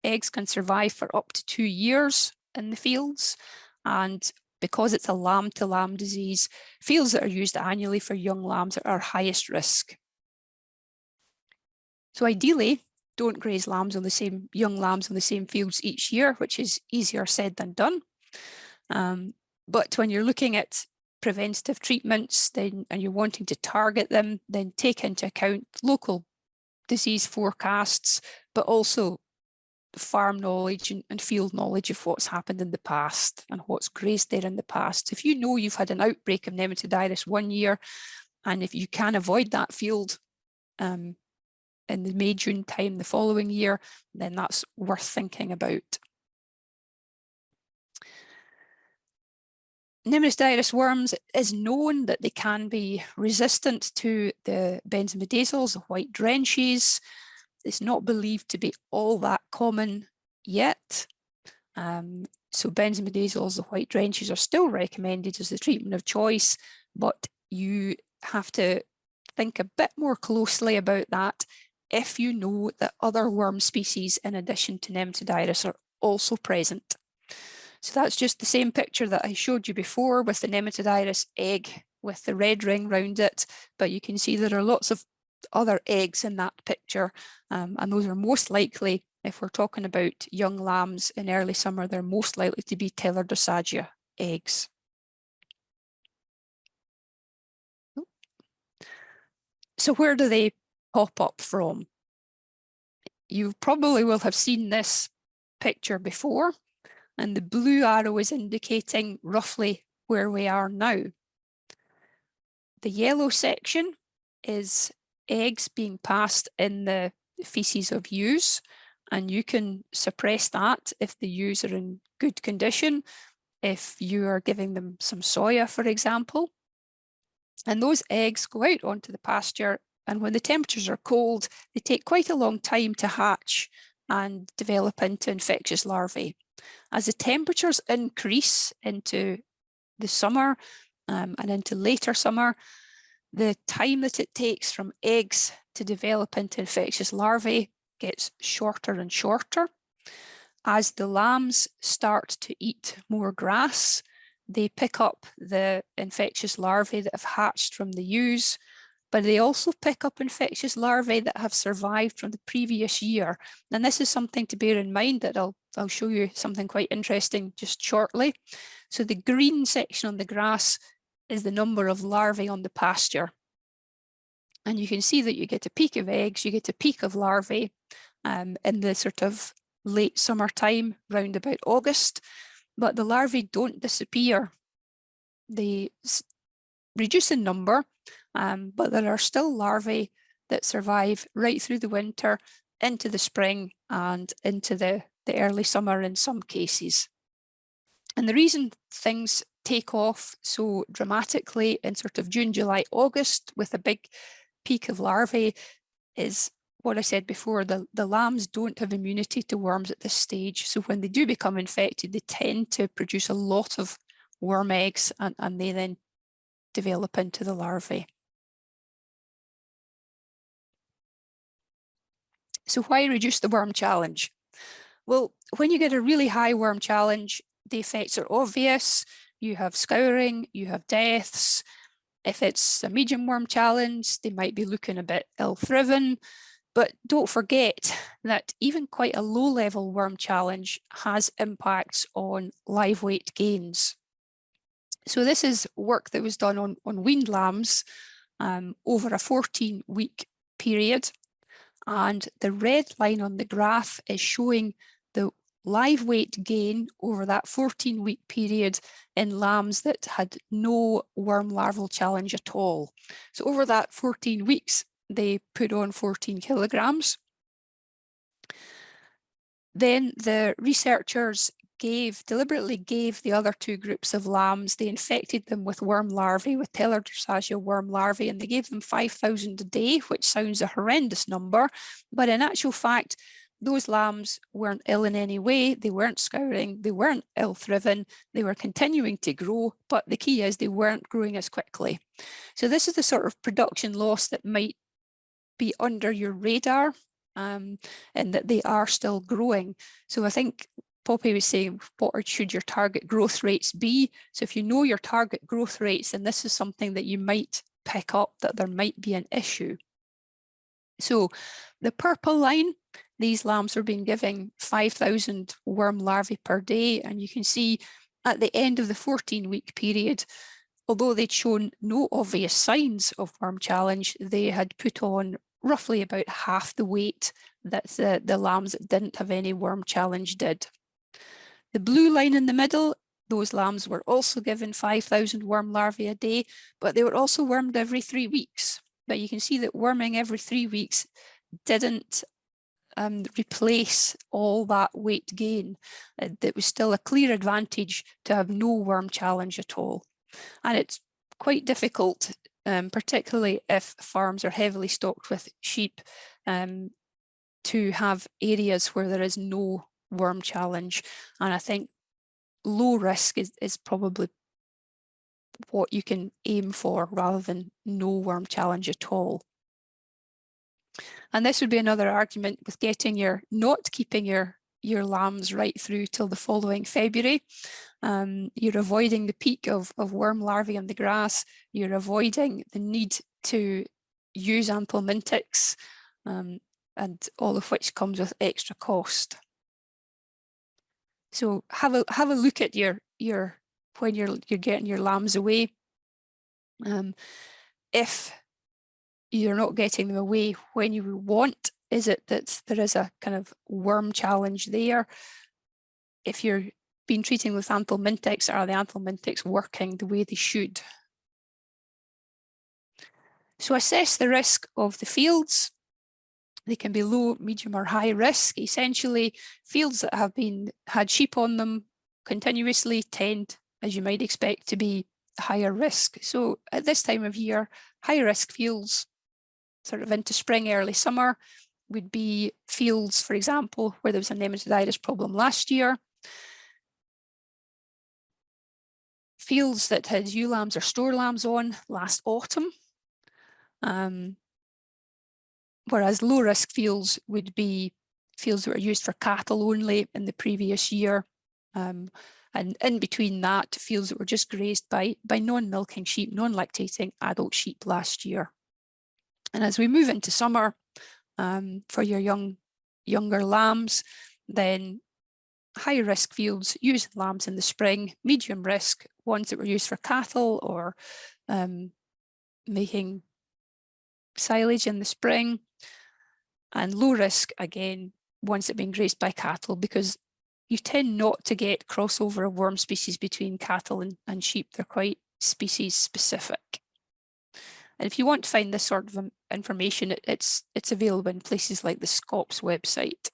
Eggs can survive for up to 2 years in the fields, and because it's a lamb-to-lamb disease, fields that are used annually for young lambs are highest risk. So ideally, don't graze young lambs on the same fields each year, which is easier said than done. But when you're looking at preventative treatments, and you're wanting to target them, then take into account local disease forecasts, but also farm knowledge and field knowledge of what's happened in the past and what's grazed there in the past. If you know you've had an outbreak of nematode iris one year, and if you can avoid that field in the May-June time the following year, then that's worth thinking about. Nematode iris worms, it is known that they can be resistant to the benzimidazole, the white drenches. It's not believed to be all that common yet. So benzimidazoles, the white drenches, are still recommended as the treatment of choice, but you have to think a bit more closely about that if you know that other worm species in addition to nematode iris are also present. So that's just the same picture that I showed you before with the nematode iris egg with the red ring round it, but you can see there are lots of other eggs in that picture, and those are most likely, if we're talking about young lambs in early summer, they're most likely to be Tellardossagia eggs. So where do they pop up from? You probably will have seen this picture before, and the blue arrow is indicating roughly where we are now. The yellow section is eggs being passed in the feces of ewes, and you can suppress that if the ewes are in good condition, if you are giving them some soya, for example. And those eggs go out onto the pasture, and when the temperatures are cold, they take quite a long time to hatch and develop into infectious larvae. As the temperatures increase into the summer and into later summer, the time that it takes from eggs to develop into infectious larvae gets shorter and shorter. As the lambs start to eat more grass, they pick up the infectious larvae that have hatched from the ewes, but they also pick up infectious larvae that have survived from the previous year. And this is something to bear in mind that I'll show you something quite interesting just shortly. So the green section on the grass is the number of larvae on the pasture. And you can see that you get a peak of eggs, you get a peak of larvae in the sort of late summertime, round about August, but the larvae don't disappear. They reduce in number, but there are still larvae that survive right through the winter, into the spring and into the early summer in some cases. And the reason things take off so dramatically in sort of June, July, August with a big peak of larvae is what I said before. The lambs don't have immunity to worms at this stage. So when they do become infected, they tend to produce a lot of worm eggs, and they then develop into the larvae. So why reduce the worm challenge? Well, when you get a really high worm challenge, the effects are obvious. You have scouring, you have deaths. If it's a medium worm challenge, they might be looking a bit ill-thriven. But don't forget that even quite a low-level worm challenge has impacts on live weight gains. So this is work that was done on weaned lambs over a 14-week period. And the red line on the graph is showing the live weight gain over that 14-week period in lambs that had no worm larval challenge at all. So over that 14 weeks, they put on 14 kilograms. Then the researchers deliberately gave the other two groups of lambs, they infected them with worm larvae, with Telardrossagia worm larvae, and they gave them 5,000 a day, which sounds a horrendous number. But in actual fact, those lambs weren't ill in any way. They weren't scouring, they weren't ill-thriven, they were continuing to grow, but the key is they weren't growing as quickly. So this is the sort of production loss that might be under your radar, and that they are still growing. So I think Poppy was saying, what should your target growth rates be? So if you know your target growth rates, then this is something that you might pick up that there might be an issue. So the purple line, these lambs are being given 5,000 worm larvae per day. And you can see at the end of the 14-week period, although they'd shown no obvious signs of worm challenge, they had put on roughly about half the weight that the lambs that didn't have any worm challenge did. The blue line in the middle, those lambs were also given 5,000 worm larvae a day, but they were also wormed every 3 weeks. But you can see that worming every 3 weeks didn't replace all that weight gain. It was still a clear advantage to have no worm challenge at all. And it's quite difficult, particularly if farms are heavily stocked with sheep, to have areas where there is no worm challenge. And I think low risk is probably what you can aim for rather than no worm challenge at all. And this would be another argument with not keeping your lambs right through till the following February. You're avoiding the peak of worm larvae on the grass. You're avoiding the need to use anthelmintics, and all of which comes with extra cost. So have a look at when you're getting your lambs away. If you're not getting them away when you want, is it that there is a kind of worm challenge there? If you're been treating with anthelmintics, are the anthelmintics working the way they should? So assess the risk of the fields. They can be low, medium or high risk. Essentially, fields that have had sheep on them continuously tend, as you might expect, to be higher risk. So at this time of year, high risk fields, sort of into spring, early summer, would be fields, for example, where there was a nematoditis problem last year. Fields that had ewe lambs or store lambs on last autumn. Whereas low risk fields would be fields that were used for cattle only in the previous year. And in between that, fields that were just grazed by non-milking sheep, non-lactating adult sheep last year. And as we move into summer, for your younger lambs, then high risk fields, using lambs in the spring, medium risk, ones that were used for cattle or making silage in the spring, and low risk, again, ones that have been grazed by cattle, because you tend not to get crossover of worm species between cattle and sheep. They're quite species specific. And if you want to find this sort of information, it's available in places like the SCOPS website.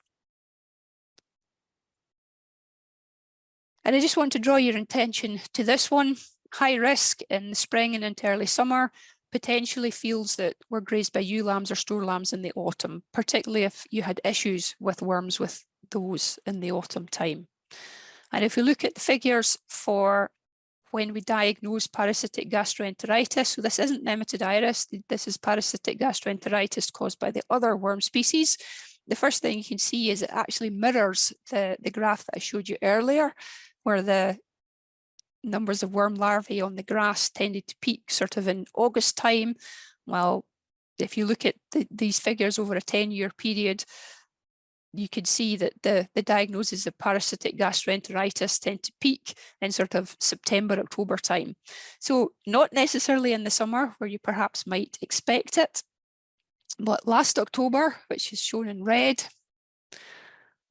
And I just want to draw your attention to this one. High risk in the spring and into early summer, potentially fields that were grazed by ewe lambs or store lambs in the autumn, particularly if you had issues with worms with those in the autumn time. And if we look at the figures for when we diagnose parasitic gastroenteritis, so this isn't nematodirus, this is parasitic gastroenteritis caused by the other worm species. the first thing you can see is it actually mirrors the graph that I showed you earlier, where the numbers of worm larvae on the grass tended to peak sort of in August time. Well, if you look at these figures over a 10-year period, you can see that the diagnoses of parasitic gastroenteritis tend to peak in sort of September, October time. So not necessarily in the summer where you perhaps might expect it, but last October, which is shown in red,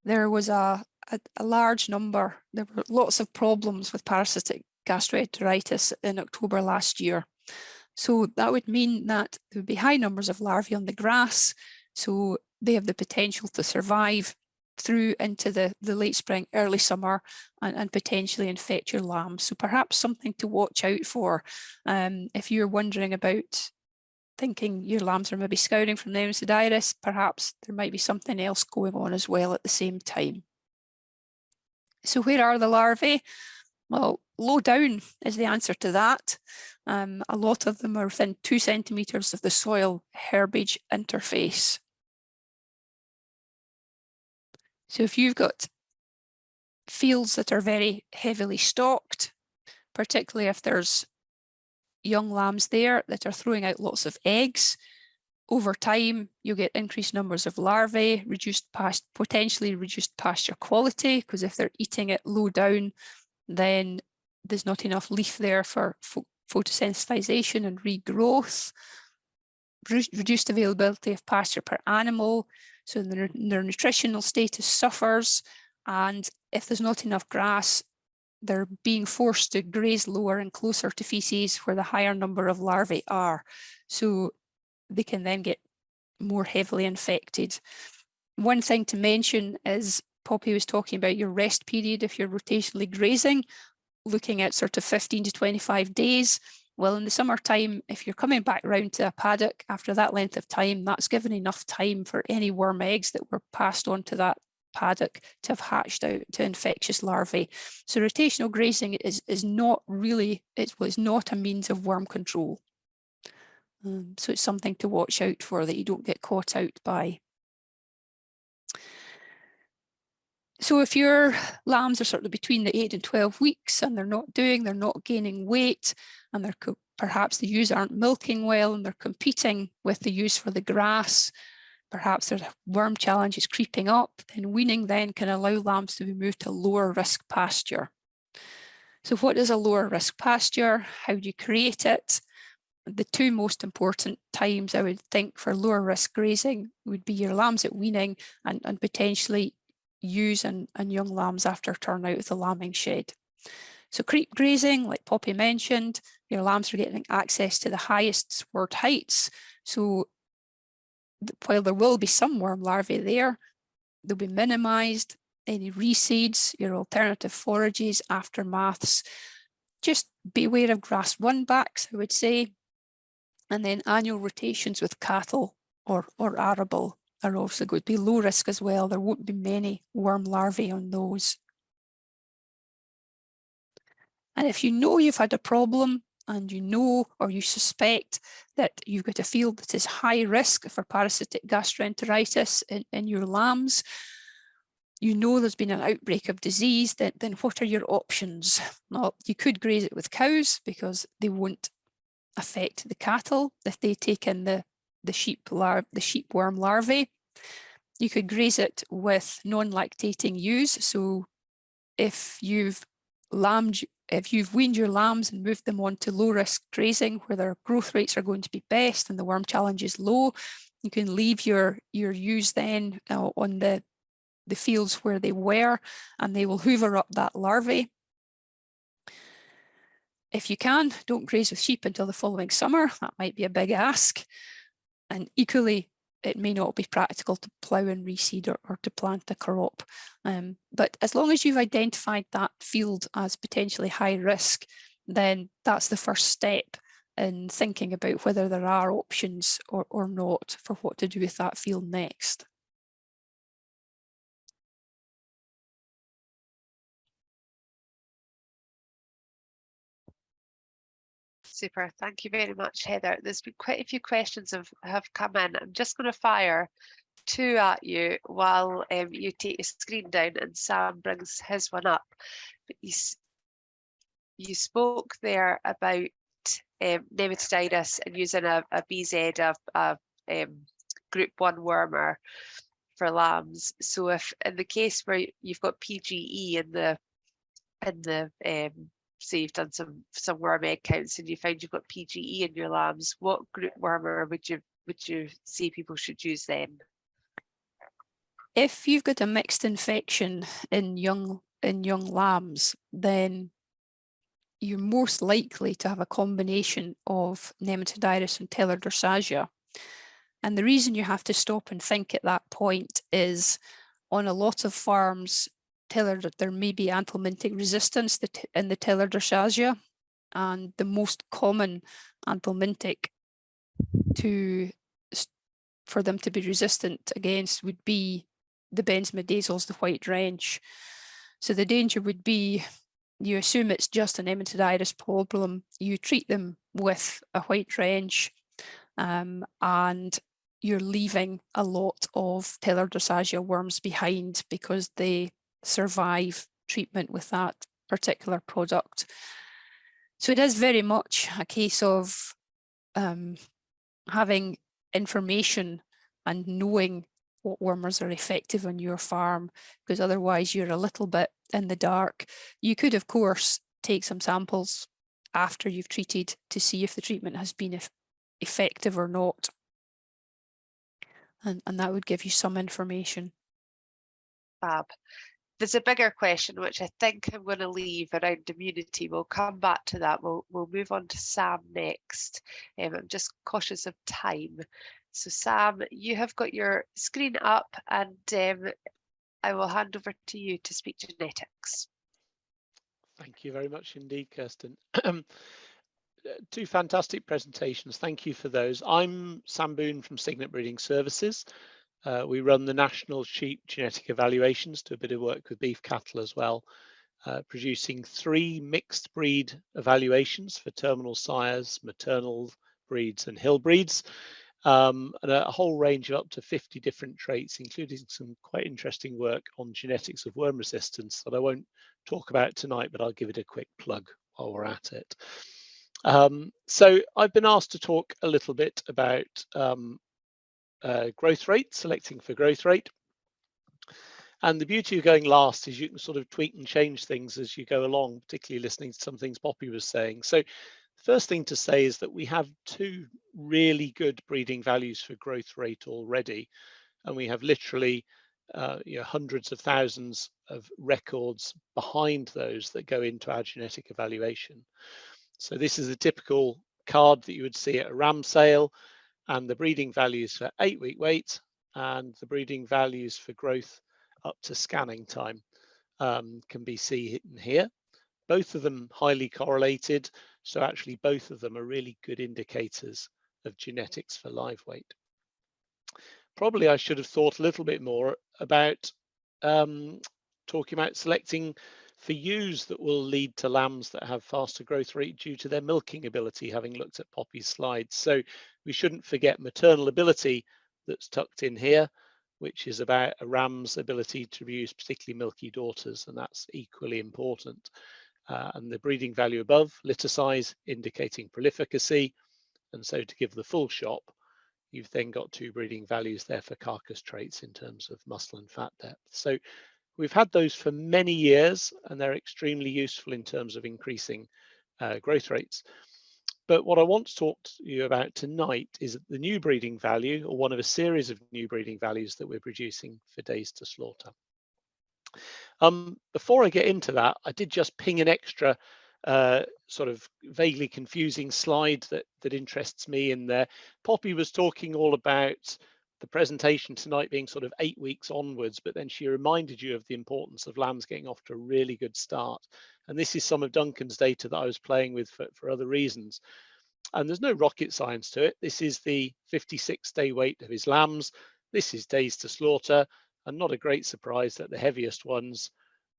there was a large number. There were lots of problems with parasitic gastroenteritis in October last year. So that would mean that there would be high numbers of larvae on the grass. So they have the potential to survive through into the late spring, early summer, and potentially infect your lambs. So perhaps something to watch out for if you're wondering about thinking your lambs are maybe scouring from nematovirus, perhaps there might be something else going on as well at the same time. So where are the larvae? Well, low down is the answer to that. A lot of them are within 2 centimetres of the soil herbage interface. So if you've got fields that are very heavily stocked, particularly if there's young lambs there that are throwing out lots of eggs, over time you'll get increased numbers of larvae, potentially reduced pasture quality, because if they're eating it low down, then there's not enough leaf there for photosensitization and regrowth. Reduced availability of pasture per animal, so their nutritional status suffers, and if there's not enough grass, they're being forced to graze lower and closer to feces where the higher number of larvae are. So they can then get more heavily infected. One thing to mention is Poppy was talking about your rest period if you're rotationally grazing, looking at sort of 15 to 25 days. Well, in the summertime, if you're coming back round to a paddock after that length of time, that's given enough time for any worm eggs that were passed on to that paddock to have hatched out to infectious larvae. So rotational grazing is not really, it was not a means of worm control. So it's something to watch out for that you don't get caught out by. So if your lambs are sort of between the 8 and 12 weeks and they're not gaining weight, and perhaps the ewes aren't milking well and they're competing with the ewes for the grass, perhaps there's a worm challenge is creeping up, then weaning then can allow lambs to be moved to lower risk pasture. So what is a lower risk pasture? How do you create it? The two most important times I would think for lower risk grazing would be your lambs at weaning and potentially ewes and young lambs after turn out of the lambing shed. So creep grazing, like Poppy mentioned, your lambs are getting access to the highest sward heights. So while there will be some worm larvae there, they'll be minimised. Any reseeds, your alternative forages, aftermaths, just beware of grass runbacks, I would say. And then annual rotations with cattle or arable are also going to be low risk as well. There won't be many worm larvae on those. And if you know you've had a problem and you know or you suspect that you've got a field that is high risk for parasitic gastroenteritis in your lambs, you know there's been an outbreak of disease, then what are your options? Well, you could graze it with cows because they won't affect the cattle if they take in the sheep worm larvae. You could graze it with non-lactating ewes. So if you've weaned your lambs and moved them on to low risk grazing where their growth rates are going to be best and the worm challenge is low, you can leave your ewes then on the fields where they were, and they will hoover up that larvae. If you can, don't graze with sheep until the following summer. That might be a big ask. And equally, it may not be practical to plough and reseed or to plant a crop. But as long as you've identified that field as potentially high risk, then that's the first step in thinking about whether there are options or not for what to do with that field next. Super, thank you very much, Heather. There's been quite a few questions have come in. I'm just going to fire two at you while you take your screen down and Sam brings his one up. But you spoke there about nematodes and using a BZ, a group 1 wormer for lambs. So if in the case where you've got PGE in the say you've done some worm egg counts and you find you've got PGE in your lambs, what group wormer would you say people should use then? If you've got a mixed infection in young lambs, then you're most likely to have a combination of nematodirus and telardorsagia. And the reason you have to stop and think at that point is on a lot of farms, there may be anthelmintic resistance in the telardorsagia, and the most common anthelmintic for them to be resistant against would be the benzimidazole, the white drench. So the danger would be you assume it's just a nematodirus problem, you treat them with a white drench, and you're leaving a lot of telardorsagia worms behind because they survive treatment with that particular product. So it is very much a case of having information and knowing what wormers are effective on your farm, because otherwise you're a little bit in the dark. You could, of course, take some samples after you've treated to see if the treatment has been effective or not. And that would give you some information. Fab. There's a bigger question, which I think I'm going to leave around immunity. We'll come back to that. We'll move on to Sam next. I'm just cautious of time. So Sam, you have got your screen up and I will hand over to you to speak genetics. Thank you very much indeed, Kirsten. Two fantastic presentations. Thank you for those. I'm Sam Boon from Signet Breeding Services. We run the national sheep genetic evaluations, do a bit of work with beef cattle as well, producing 3 mixed breed evaluations for terminal sires, maternal breeds and hill breeds, and a whole range of up to 50 different traits, including some quite interesting work on genetics of worm resistance that I won't talk about tonight, but I'll give it a quick plug while we're at it. So I've been asked to talk a little bit about growth rate, selecting for growth rate. And the beauty of going last is you can sort of tweak and change things as you go along, particularly listening to some things Poppy was saying. So the first thing to say is that we have 2 really good breeding values for growth rate already. And we have literally hundreds of thousands of records behind those that go into our genetic evaluation. So this is a typical card that you would see at a ram sale, and the breeding values for 8-week weight and the breeding values for growth up to scanning time can be seen here. Both of them highly correlated, so actually both of them are really good indicators of genetics for live weight. Probably I should have thought a little bit more about talking about selecting for ewes that will lead to lambs that have faster growth rate due to their milking ability, having looked at Poppy's slides. So we shouldn't forget maternal ability that's tucked in here, which is about a ram's ability to produce particularly milky daughters, and that's equally important. And the breeding value above, litter size, indicating prolificacy. And so to give the full shop, you've then got 2 breeding values there for carcass traits in terms of muscle and fat depth. So we've had those for many years, and they're extremely useful in terms of increasing growth rates. But what I want to talk to you about tonight is the new breeding value, or one of a series of new breeding values that we're producing for days to slaughter. Before I get into that, I did just ping an extra sort of vaguely confusing slide that interests me in there. Poppy was talking all about the presentation tonight being sort of 8 weeks onwards, but then she reminded you of the importance of lambs getting off to a really good start. And this is some of Duncan's data that I was playing with for other reasons. And there's no rocket science to it. This is the 56-day weight of his lambs. This is days to slaughter, and not a great surprise that the heaviest ones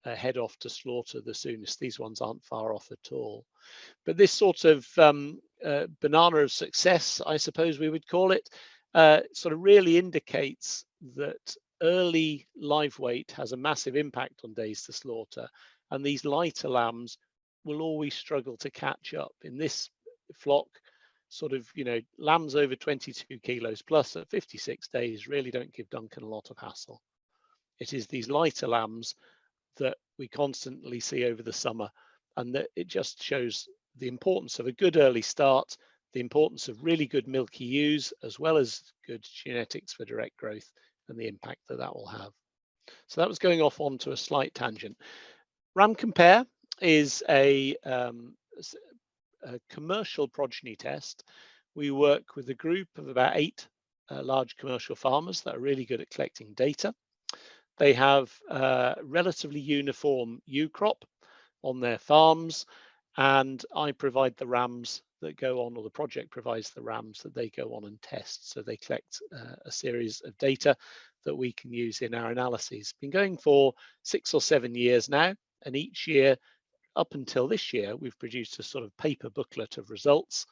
head off to slaughter the soonest. These ones aren't far off at all. But this sort of banana of success, I suppose we would call it, sort of really indicates that early live weight has a massive impact on days to slaughter, and these lighter lambs will always struggle to catch up. In this flock, sort of, lambs over 22 kilos plus at 56 days really don't give Duncan a lot of hassle. It is these lighter lambs that we constantly see over the summer, and that it just shows the importance of a good early start, the importance of really good milky ewes, as well as good genetics for direct growth, and the impact that that will have. So that was going off onto a slight tangent. Ram Compare is a commercial progeny test. We work with a group of about 8 large commercial farmers that are really good at collecting data. They have relatively uniform ewe crop on their farms, and I provide the rams that go on, or the project provides the rams that they go on and test. So they collect a series of data that we can use in our analyses. Been going for 6 or 7 years now, and each year up until this year, we've produced a sort of paper booklet of results.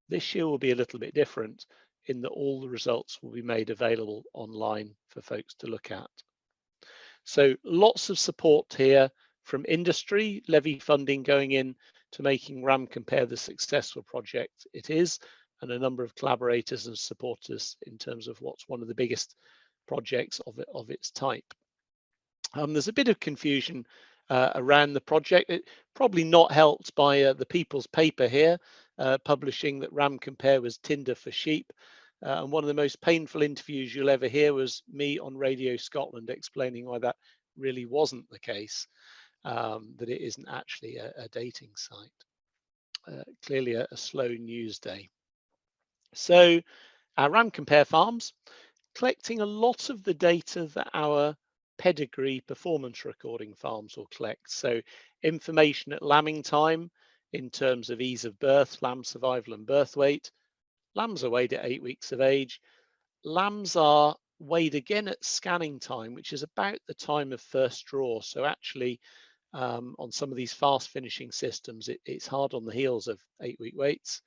This year will be a little bit different in that all the results will be made available online for folks to look at. So lots of support here from industry, levy funding going in to making Ram Compare the successful project it is, and a number of collaborators and supporters in terms of what's one of the biggest projects of its type. There's a bit of confusion around the project. It probably not helped by the People's paper here, publishing that Ram Compare was Tinder for sheep. And one of the most painful interviews you'll ever hear was me on Radio Scotland explaining why that really wasn't the case, that it isn't actually a dating site. Clearly a slow news day. So our Ram Compare farms, collecting a lot of the data that our pedigree performance recording farms will collect. So information at lambing time in terms of ease of birth, lamb survival and birth weight. Lambs are weighed at 8 weeks of age. Lambs are weighed again at scanning time, which is about the time of first draw. So actually, on some of these fast finishing systems, it's hard on the heels of 8-week weights,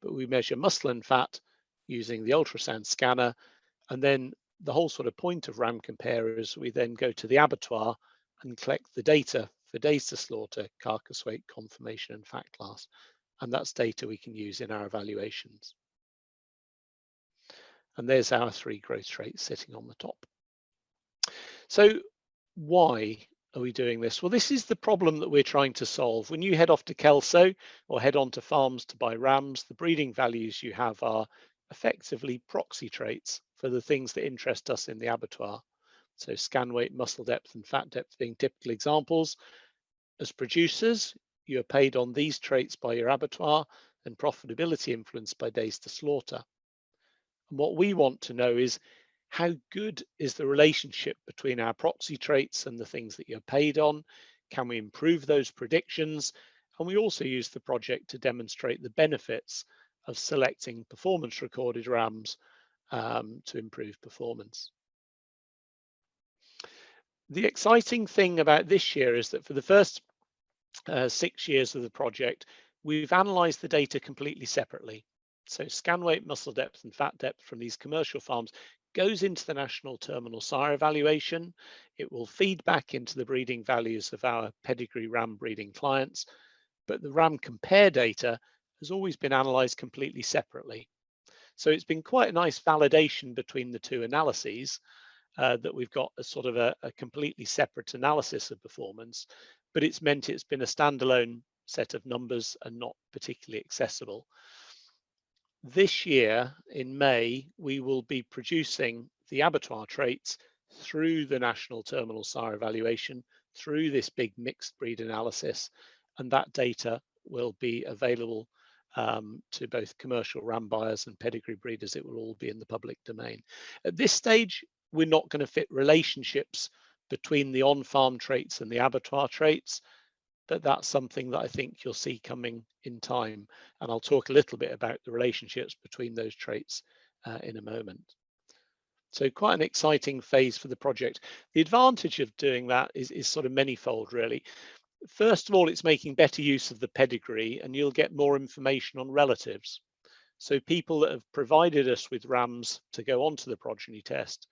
but we measure muscle and fat using the ultrasound scanner. And then the whole sort of point of Ram Compare is we then go to the abattoir and collect the data for days to slaughter, carcass weight, conformation and fat class. And that's data we can use in our evaluations. And there's our 3 growth traits sitting on the top. So why are we doing this? Well, this is the problem that we're trying to solve. When you head off to Kelso or head on to farms to buy rams, the breeding values you have are effectively proxy traits for the things that interest us in the abattoir. So scan weight, muscle depth and fat depth being typical examples. As producers, you are paid on these traits by your abattoir and profitability influenced by days to slaughter. And what we want to know is how good is the relationship between our proxy traits and the things that you're paid on? Can we improve those predictions? And we also use the project to demonstrate the benefits of selecting performance recorded rams to improve performance. The exciting thing about this year is that for the first 6 years of the project, we've analysed the data completely separately. So scan weight, muscle depth and fat depth from these commercial farms goes into the national terminal sire evaluation. It will feed back into the breeding values of our pedigree ram breeding clients, but the Ram Compare data has always been analysed completely separately. So it's been quite a nice validation between the 2 analyses that we've got a sort of a completely separate analysis of performance, but it's meant it's been a standalone set of numbers and not particularly accessible. This year in May, we will be producing the abattoir traits through the national terminal sire evaluation, through this big mixed breed analysis, and that data will be available to both commercial ram buyers and pedigree breeders. It will all be in the public domain. At this stage, we're not going to fit relationships between the on-farm traits and the abattoir traits, but that's something that I think you'll see coming in time. And I'll talk a little bit about the relationships between those traits in a moment. So quite an exciting phase for the project. The advantage of doing that is sort of manifold, really. First of all, it's making better use of the pedigree, and you'll get more information on relatives. So people that have provided us with rams to go onto the progeny test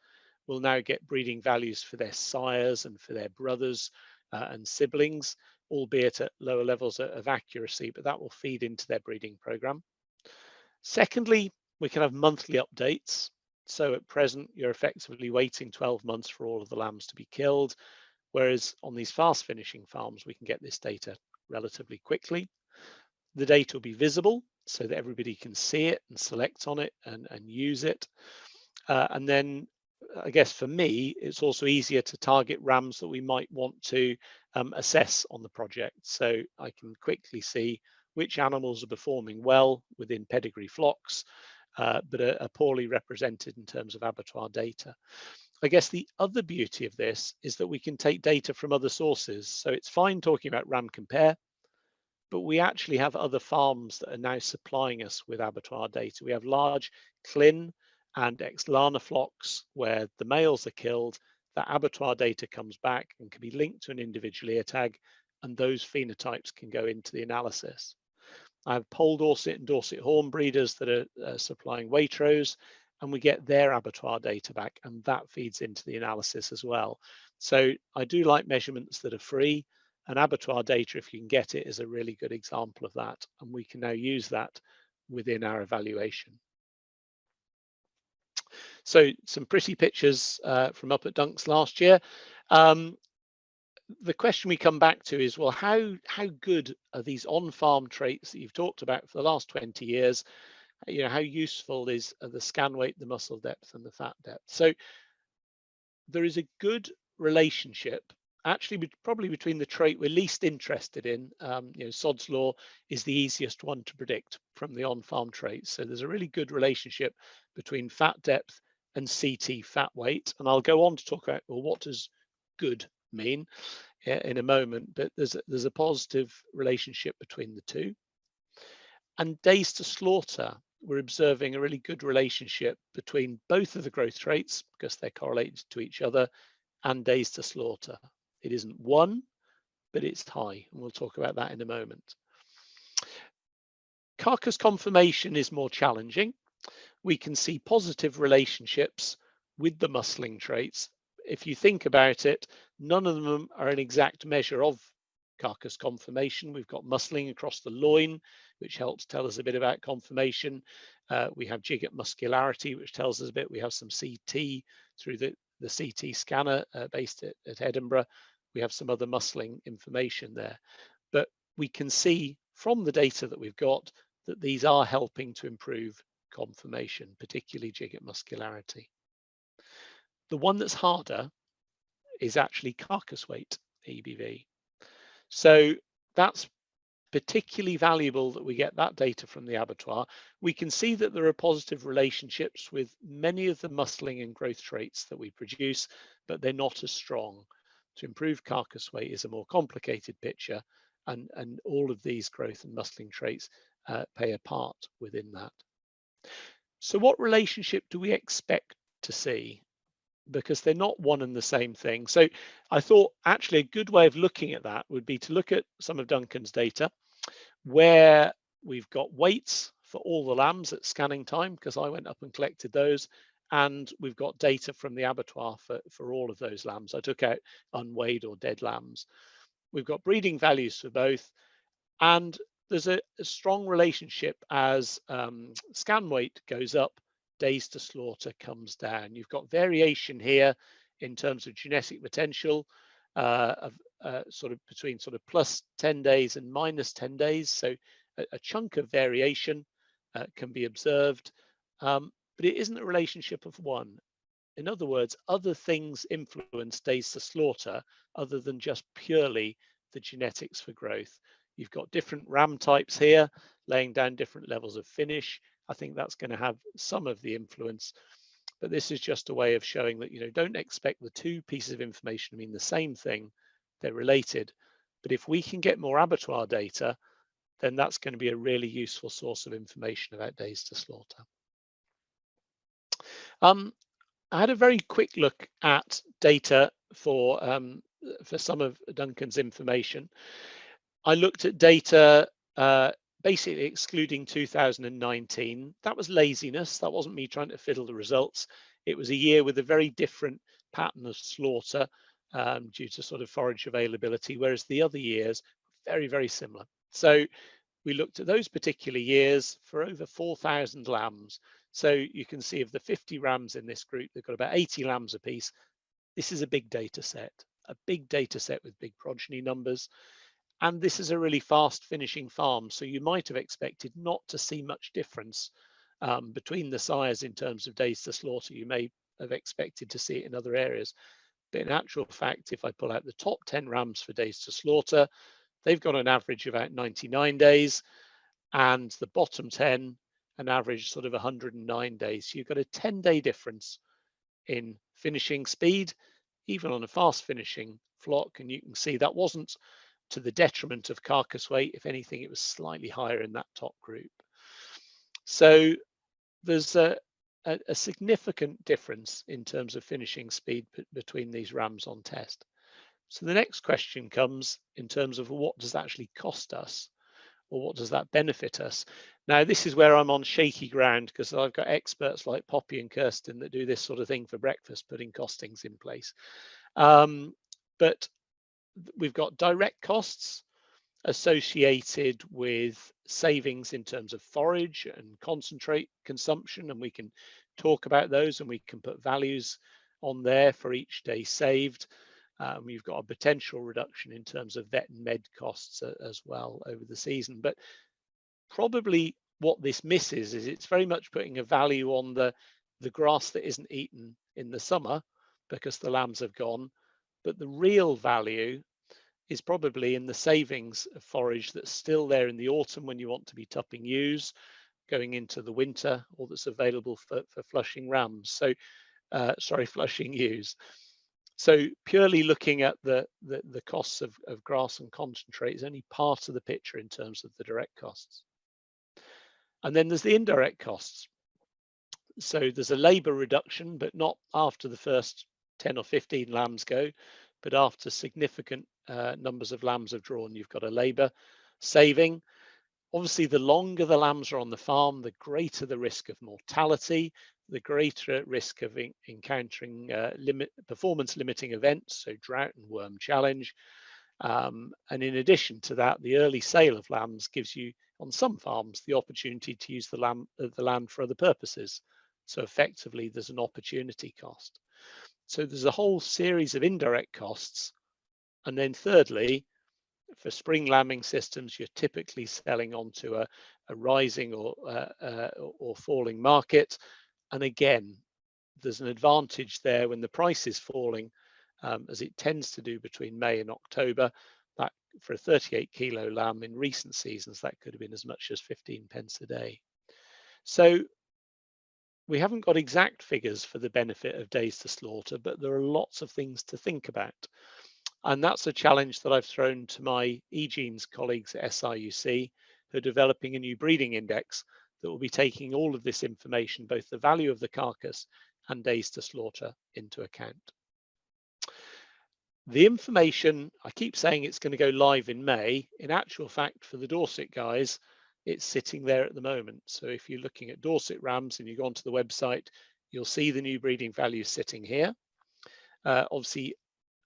will now get breeding values for their sires and for their brothers and siblings, albeit at lower levels of accuracy, but that will feed into their breeding program. Secondly, we can have monthly updates. So at present, you're effectively waiting 12 months for all of the lambs to be killed, whereas on these fast finishing farms, we can get this data relatively quickly. The data will be visible so that everybody can see it and select on it and use it. And then I guess for me, it's also easier to target rams that we might want to assess on the project. So I can quickly see which animals are performing well within pedigree flocks, but are poorly represented in terms of abattoir data. I guess the other beauty of this is that we can take data from other sources. So it's fine talking about Ram Compare, but we actually have other farms that are now supplying us with abattoir data. We have large Clin and ex-Lana flocks where the males are killed. That abattoir data comes back and can be linked to an individual ear tag, and those phenotypes can go into the analysis. I have Pole Dorset and Dorset Horn breeders that are supplying Waitrose, and we get their abattoir data back, and that feeds into the analysis as well. So I do like measurements that are free, and abattoir data, if you can get it, is a really good example of that, and we can now use that within our evaluation. So some pretty pictures from up at Dunks last year. The question we come back to is, well, how good are these on-farm traits that you've talked about for the last 20 years? You know, how useful are the scan weight, the muscle depth, and the fat depth? So there is a good relationship, actually, probably between the trait we're least interested in. You know, Sod's Law is the easiest one to predict from the on-farm traits. So there's a really good relationship between fat depth and CT fat weight. And I'll go on to talk about, well, what does good mean in a moment, but there's a positive relationship between the two. And days to slaughter, we're observing a really good relationship between both of the growth traits because they're correlated to each other, and days to slaughter. It isn't one, but it's high, and we'll talk about that in a moment. Carcass conformation is more challenging. We can see positive relationships with the muscling traits. If you think about it, none of them are an exact measure of carcass conformation. We've got muscling across the loin, which helps tell us a bit about conformation. We have jigget muscularity, which tells us a bit. We have some CT through the CT scanner based at Edinburgh. We have some other muscling information there. But we can see from the data that we've got that these are helping to improve conformation, particularly jigget muscularity. The one that's harder is actually carcass weight EBV. So that's particularly valuable that we get that data from the abattoir. We can see that there are positive relationships with many of the muscling and growth traits that we produce, but they're not as strong. To improve carcass weight is a more complicated picture, and all of these growth and muscling traits play a part within that. So what relationship do we expect to see? Because they're not one and the same thing. So I thought actually a good way of looking at that would be to look at some of Duncan's data where we've got weights for all the lambs at scanning time, because I went up and collected those, and we've got data from the abattoir for all of those lambs. I took out unweighed or dead lambs. We've got breeding values for both, and there's a strong relationship as scan weight goes up, days to slaughter comes down. You've got variation here in terms of genetic potential of sort of between sort of plus 10 days and minus 10 days. So a chunk of variation can be observed, but it isn't a relationship of one. In other words, other things influence days to slaughter other than just purely the genetics for growth. You've got different ram types here, laying down different levels of finish. I think that's going to have some of the influence, but this is just a way of showing that, you know, don't expect the two pieces of information to mean the same thing. They're related, but if we can get more abattoir data, then that's going to be a really useful source of information about days to slaughter. I had a very quick look at data for some of Duncan's information. I looked at data basically excluding 2019. That was laziness. That wasn't me trying to fiddle the results. it was a year with a very different pattern of slaughter due to sort of forage availability, whereas the other years very, very similar. So we looked at those particular years for over 4,000 lambs. So you can see of the 50 rams in this group, they've got about 80 lambs apiece. This is a big data set with big progeny numbers. And this is a really fast finishing farm. So you might have expected not to see much difference between the sires in terms of days to slaughter. You may have expected to see it in other areas. But in actual fact, if I pull out the top 10 rams for days to slaughter, they've got an average of about 99 days, and the bottom 10 an average sort of 109 days. So you've got a 10-day difference in finishing speed, even on a fast finishing flock. And you can see that wasn't to the detriment of carcass weight. If anything, it was slightly higher in that top group. So there's a significant difference in terms of finishing speed between these rams on test. So the next question comes in terms of what does that actually cost us, or what does that benefit us? Now, this is where I'm on shaky ground, because I've got experts like Poppy and Kirsten that do this sort of thing for breakfast, putting costings in place. But we've got direct costs associated with savings in terms of forage and concentrate consumption, and we can talk about those, and we can put values on there for each day saved. We've got a potential reduction in terms of vet and med costs as well over the season. But probably what this misses is it's very much putting a value on the grass that isn't eaten in the summer because the lambs have gone. But the real value is probably in the savings of forage that's still there in the autumn when you want to be tupping ewes going into the winter, or that's available for flushing rams. So, flushing ewes. So purely looking at the costs of grass and concentrate is only part of the picture in terms of the direct costs. And then there's the indirect costs. So there's a labour reduction, but not after the first 10 or 15 lambs go, but after significant numbers of lambs have drawn, you've got a labour saving. Obviously, the longer the lambs are on the farm, the greater the risk of mortality, the greater risk of encountering performance limiting events, so drought and worm challenge. And in addition to that, the early sale of lambs gives you, on some farms, the opportunity to use the land for other purposes. So effectively, there's an opportunity cost. So there's a whole series of indirect costs. And then thirdly, for spring lambing systems, you're typically selling onto a rising or falling market. And again, there's an advantage there when the price is falling, as it tends to do between May and October. That for a 38 kilo lamb in recent seasons, that could have been as much as 15 pence a day. So we haven't got exact figures for the benefit of days to slaughter, but there are lots of things to think about. And that's a challenge that I've thrown to my eGenes colleagues at SRUC, who are developing a new breeding index that will be taking all of this information, both the value of the carcass and days to slaughter, into account. The information, I keep saying it's going to go live in May. In actual fact, for the Dorset guys, it's sitting there at the moment. So if you're looking at Dorset rams and you go onto the website, you'll see the new breeding values sitting here. Obviously,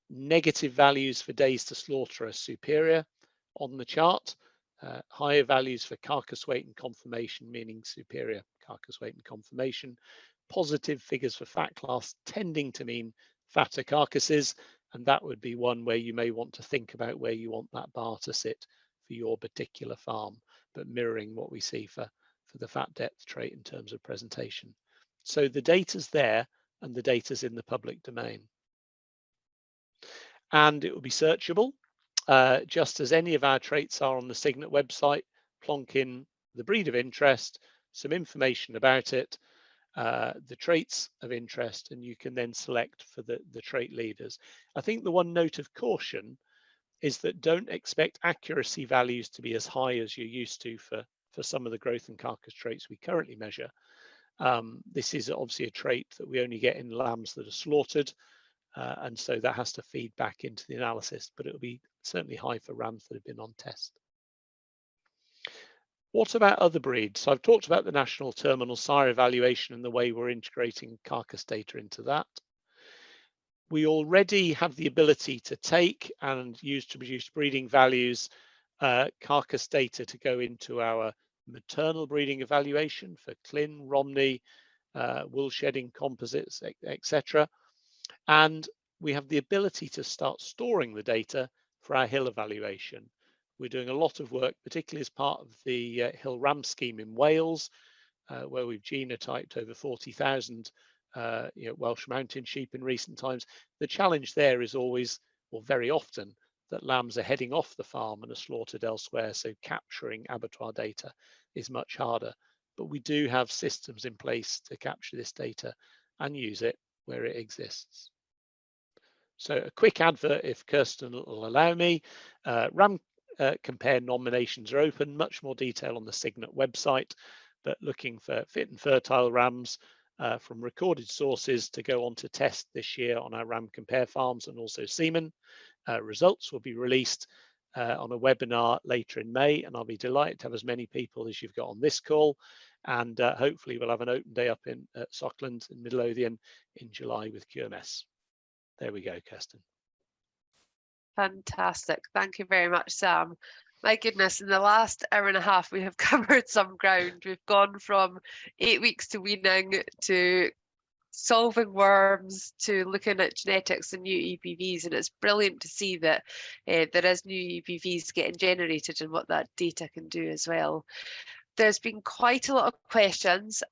negative values for days to slaughter are superior on the chart. Higher values for carcass weight and conformation, meaning superior carcass weight and conformation. Positive figures for fat class tending to mean fatter carcasses, and that would be one where you may want to think about where you want that bar to sit for your particular farm, but mirroring what we see for the fat depth trait in terms of presentation. So the data's there, and the data's in the public domain. And it will be searchable, just as any of our traits are on the Signet website. Plonk in the breed of interest, some information about it, the traits of interest, and you can then select for the trait leaders. I think the one note of caution is that don't expect accuracy values to be as high as you're used to for some of the growth and carcass traits we currently measure. This is obviously a trait that we only get in lambs that are slaughtered. And so that has to feed back into the analysis, but it will be certainly high for rams that have been on test. What about other breeds? So I've talked about the national terminal sire evaluation and the way we're integrating carcass data into that. We already have the ability to take and use to produce breeding values, carcass data to go into our maternal breeding evaluation for Clin, Romney, wool shedding composites, etc. And we have the ability to start storing the data for our hill evaluation. We're doing a lot of work, particularly as part of the hill ram scheme in Wales, where we've genotyped over 40,000 Welsh mountain sheep in recent times. The challenge there is always, or very often, that lambs are heading off the farm and are slaughtered elsewhere, so capturing abattoir data is much harder. But we do have systems in place to capture this data and use it where it exists. So a quick advert, if Kirsten will allow me. Ram Compare nominations are open, much more detail on the Signet website, but looking for fit and fertile rams from recorded sources to go on to test this year on our Ram Compare farms and also semen. Results will be released on a webinar later in May, and I'll be delighted to have as many people as you've got on this call. And hopefully we'll have an open day up in Sockland in Midlothian in July with QMS. There we go, Kirsten. Fantastic. Thank you very much, Sam. My goodness, in the last hour and a half, we have covered some ground. We've gone from 8 weeks to weaning to solving worms to looking at genetics and new EBVs, and it's brilliant to see that there is new EBVs getting generated and what that data can do as well. There's been quite a lot of questions.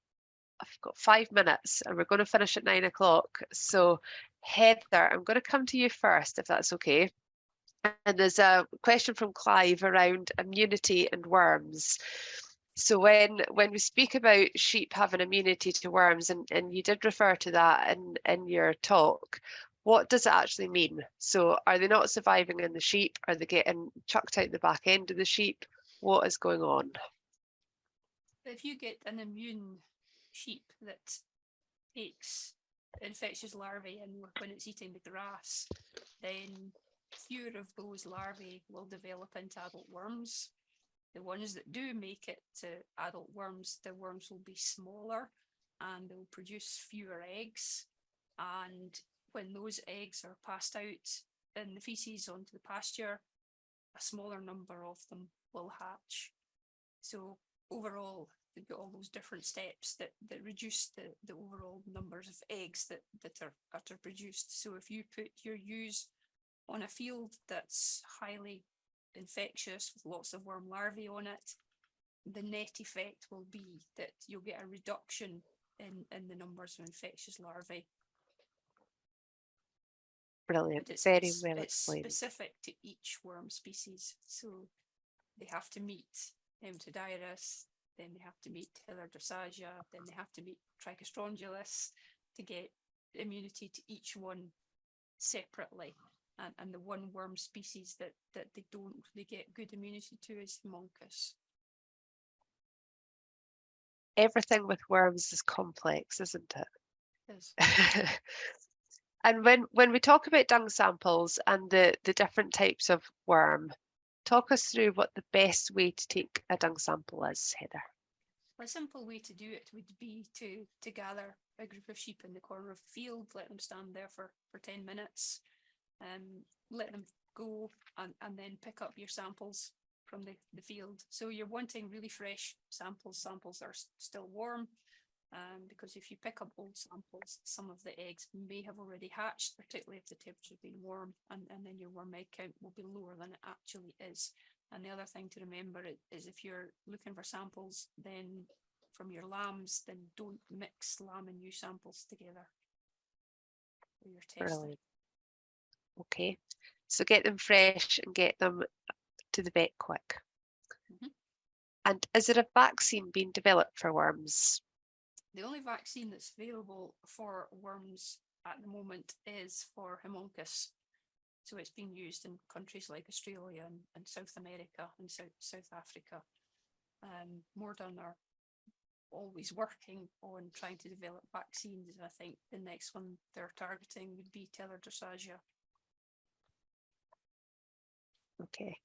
I've got 5 minutes and we're going to finish at 9 o'clock. So Heather, I'm going to come to you first, if that's okay. And there's a question from Clive around immunity and worms. So when we speak about sheep having immunity to worms, and you did refer to that in your talk, what does it actually mean? So are they not surviving in the sheep? Are they getting chucked out the back end of the sheep? What is going on? If you get an immune sheep that takes infectious larvae in when it's eating the grass, then fewer of those larvae will develop into adult worms. The ones that do make it to adult worms, the worms will be smaller and they'll produce fewer eggs. And when those eggs are passed out in the feces onto the pasture, a smaller number of them will hatch. So overall, you've got all those different steps that reduce the overall numbers of eggs that are produced. So if you put your ewes on a field that's highly infectious with lots of worm larvae on it, the net effect will be that you'll get a reduction in the numbers of infectious larvae. Brilliant. It's Very well explained. specific to each worm species. So they have to meet Emmetodyrus, then they have to meet Hiller drossagia, then they have to meet Trichostrongylus to get immunity to each one separately. And the one worm species that they don't really get good immunity to is Haemoncus. Everything with worms is complex, isn't it? Yes. And when we talk about dung samples and the different types of worm, talk us through what the best way to take a dung sample is, Heather. A simple way to do it would be to gather a group of sheep in the corner of the field, let them stand there for 10 minutes, let them go and then pick up your samples from the field. So you're wanting really fresh samples that are still warm, because if you pick up old samples, some of the eggs may have already hatched, particularly if the temperature's been warm, and then your worm egg count will be lower than it actually is. And the other thing to remember is if you're looking for samples then from your lambs, then don't mix lamb and ewe samples together for your testing. Brilliant. Okay, so get them fresh and get them to the vet quick. Mm-hmm. And is there a vaccine being developed for worms? The only vaccine that's available for worms at the moment is for Haemoncus. So it's being used in countries like Australia and South America and South Africa. Morden are always working on trying to develop vaccines. I think the next one they're targeting would be Hiller drossagia. Okay.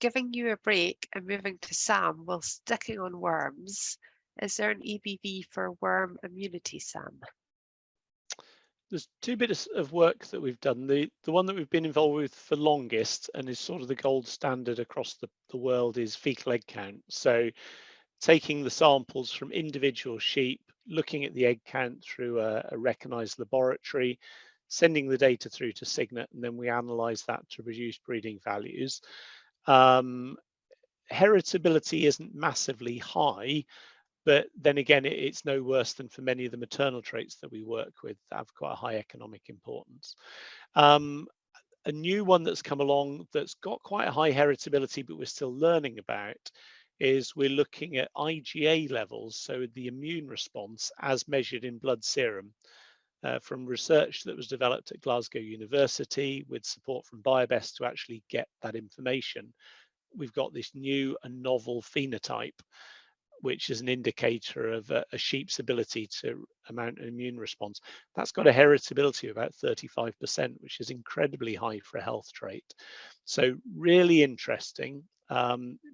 giving you a break and moving to Sam while sticking on worms, is there an EBV for worm immunity, Sam? There's two bits of work that we've done. The one that we've been involved with for longest and is sort of the gold standard across the world is fecal egg count. So taking the samples from individual sheep, looking at the egg count through a recognised laboratory, sending the data through to Signet, and then we analyse that to produce breeding values. Heritability isn't massively high, but then again, it's no worse than for many of the maternal traits that we work with that have quite a high economic importance. A new one that's come along that's got quite a high heritability, but we're still learning about, is we're looking at IgA levels, so the immune response as measured in blood serum. From research that was developed at Glasgow University with support from BioBest to actually get that information, we've got this new and novel phenotype, which is an indicator of a sheep's ability to mount an immune response. That's got a heritability of about 35%, which is incredibly high for a health trait. So really interesting,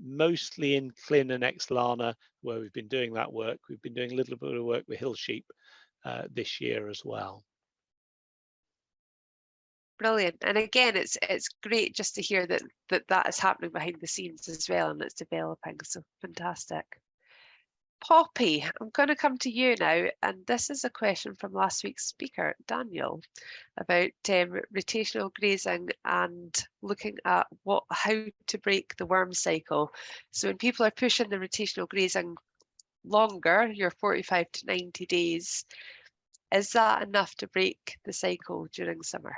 mostly in Clin and Exlana, where we've been doing that work. We've been doing a little bit of work with hill sheep this year as well. Brilliant. And again, it's great just to hear that is happening behind the scenes as well, and it's developing. So fantastic. Poppy, I'm going to come to you now, and this is a question from last week's speaker, Daniel, about rotational grazing and looking at how to break the worm cycle. So when people are pushing the rotational grazing longer, your 45 to 90 days, is that enough to break the cycle during summer?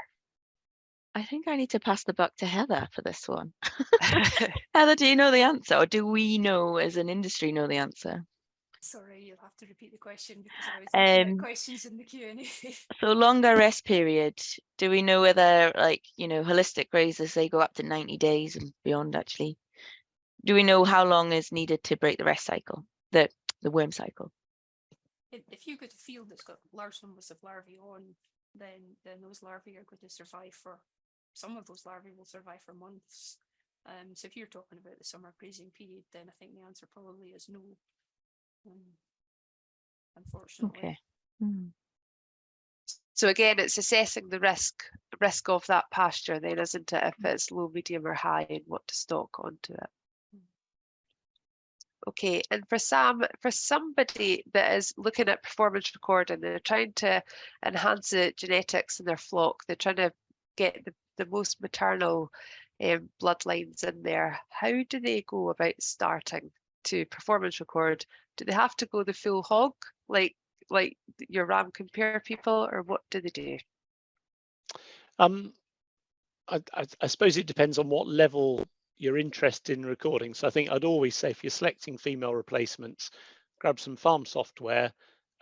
I think I need to pass the buck to Heather for this one. Heather, do you know the answer, or do we know as an industry know the answer? Sorry, you'll have to repeat the question because I was looking at questions in the Q&A. So longer rest period, do we know whether, like, holistic grazers, they go up to 90 days and beyond actually? Do we know how long is needed to break the rest cycle, the worm cycle? If you get a field that's got large numbers of larvae on, then those larvae are going to survive for, some of those larvae will survive for months. So if you're talking about the summer grazing period, then I think the answer probably is no. Unfortunately. Okay. So again, it's assessing the risk of that pasture then, isn't it? If it's low, medium or high, and what to stock onto it. Okay, and for Sam, for somebody that is looking at performance recording, they're trying to enhance the genetics in their flock, they're trying to get the most maternal bloodlines in there. How do they go about starting to performance record? Do they have to go the full hog, like your ram compare people, or what do they do? I suppose it depends on what level you're interested in recording. So I think I'd always say, if you're selecting female replacements, grab some farm software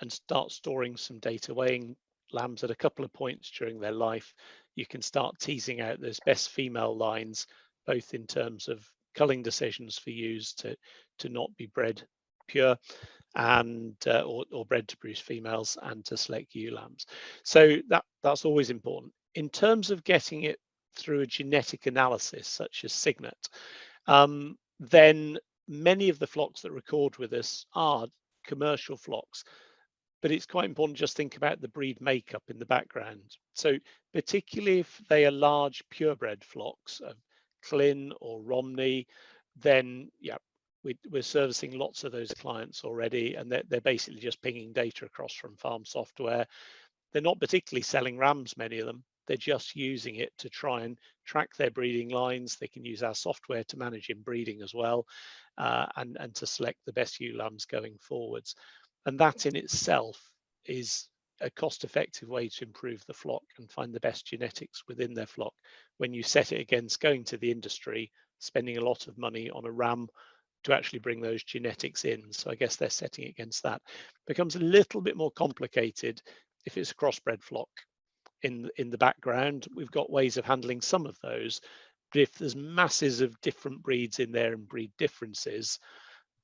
and start storing some data, weighing lambs at a couple of points during their life. You can start teasing out those best female lines, both in terms of culling decisions for ewes to not be bred pure and or bred to produce females, and to select ewe lambs. So that's always important. In terms of getting it through a genetic analysis such as Signet, then many of the flocks that record with us are commercial flocks, but it's quite important to just think about the breed makeup in the background. So particularly if they are large purebred flocks of Clin or Romney, then yeah, we're servicing lots of those clients already, and they're basically just pinging data across from farm software. They're not particularly selling rams, many of them. They're just using it to try and track their breeding lines. They can use our software to manage inbreeding as well, and to select the best ewe lambs going forwards. And that in itself is a cost-effective way to improve the flock and find the best genetics within their flock, when you set it against going to the industry, spending a lot of money on a ram to actually bring those genetics in. So I guess they're setting it against that. It becomes a little bit more complicated if it's a crossbred flock. In the background, we've got ways of handling some of those, but if there's masses of different breeds in there and breed differences,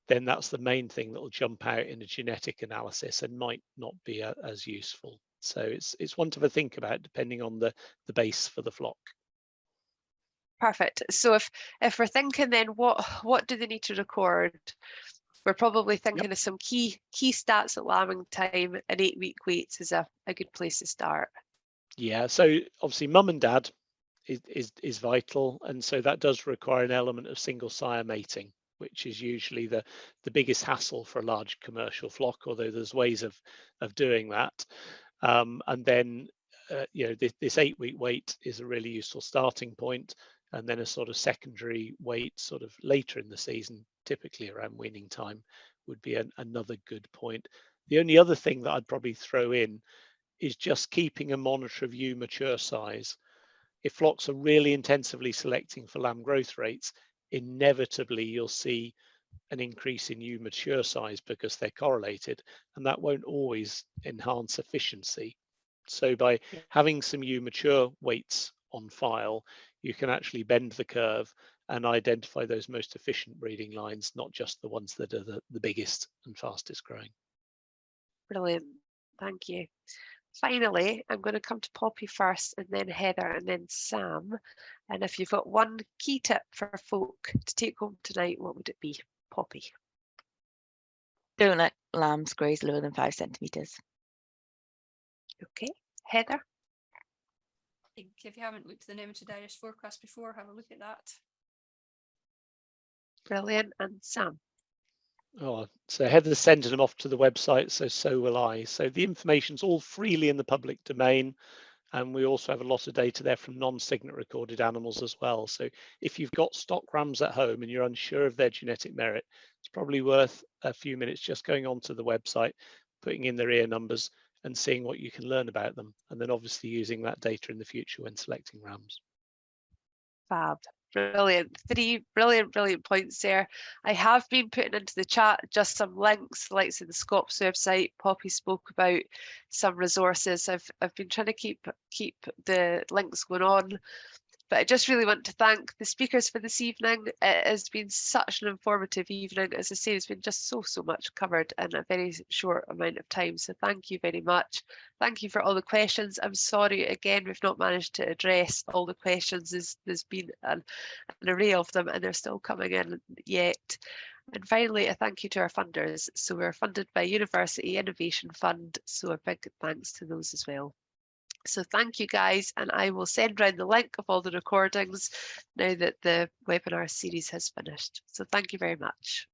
then that's the main thing that will jump out in a genetic analysis and might not be as useful. So it's one to think about, depending on the base for the flock. Perfect. So if we're thinking then what do they need to record? We're probably thinking of some key stats at lambing time, and 8-week weights is a good place to start. Yeah, so obviously mum and dad is vital, and so that does require an element of single sire mating, which is usually the biggest hassle for a large commercial flock, although there's ways of doing that. And then you know, this 8-week weight is a really useful starting point, and then a sort of secondary weight sort of later in the season, typically around weaning time, would be another good point. The only other thing that I'd probably throw in is just keeping a monitor of ewe mature size. If flocks are really intensively selecting for lamb growth rates, inevitably you'll see an increase in ewe mature size because they're correlated, and that won't always enhance efficiency. So by having some ewe mature weights on file, you can actually bend the curve and identify those most efficient breeding lines, not just the ones that are the biggest and fastest growing. Brilliant, thank you. Finally, I'm going to come to Poppy first, and then Heather, and then Sam. And if you've got one key tip for folk to take home tonight, what would it be? Poppy. Don't let lambs graze lower than 5 centimetres. Okay, Heather. I think if you haven't looked at the nematovirus forecast before, have a look at that. Brilliant. And Sam. Oh, so Heather's sending them off to the website, so will I. So the information's all freely in the public domain, and we also have a lot of data there from non-signet recorded animals as well. So if you've got stock rams at home and you're unsure of their genetic merit, it's probably worth a few minutes just going onto the website, putting in their ear numbers and seeing what you can learn about them, and then obviously using that data in the future when selecting rams. Fab. Brilliant. 3 brilliant points there. I have been putting into the chat just some links, like to the SCOPS website. Poppy spoke about some resources. I've been trying to keep the links going on, but I just really want to thank the speakers for this evening. It has been such an informative evening. As I say, there's been just so much covered in a very short amount of time. So thank you very much. Thank you for all the questions. I'm sorry, again, we've not managed to address all the questions. There's been an array of them, and they're still coming in yet. And finally, a thank you to our funders. So we're funded by University Innovation Fund. So a big thanks to those as well. So thank you guys, and I will send round the link of all the recordings now that the webinar series has finished. So thank you very much.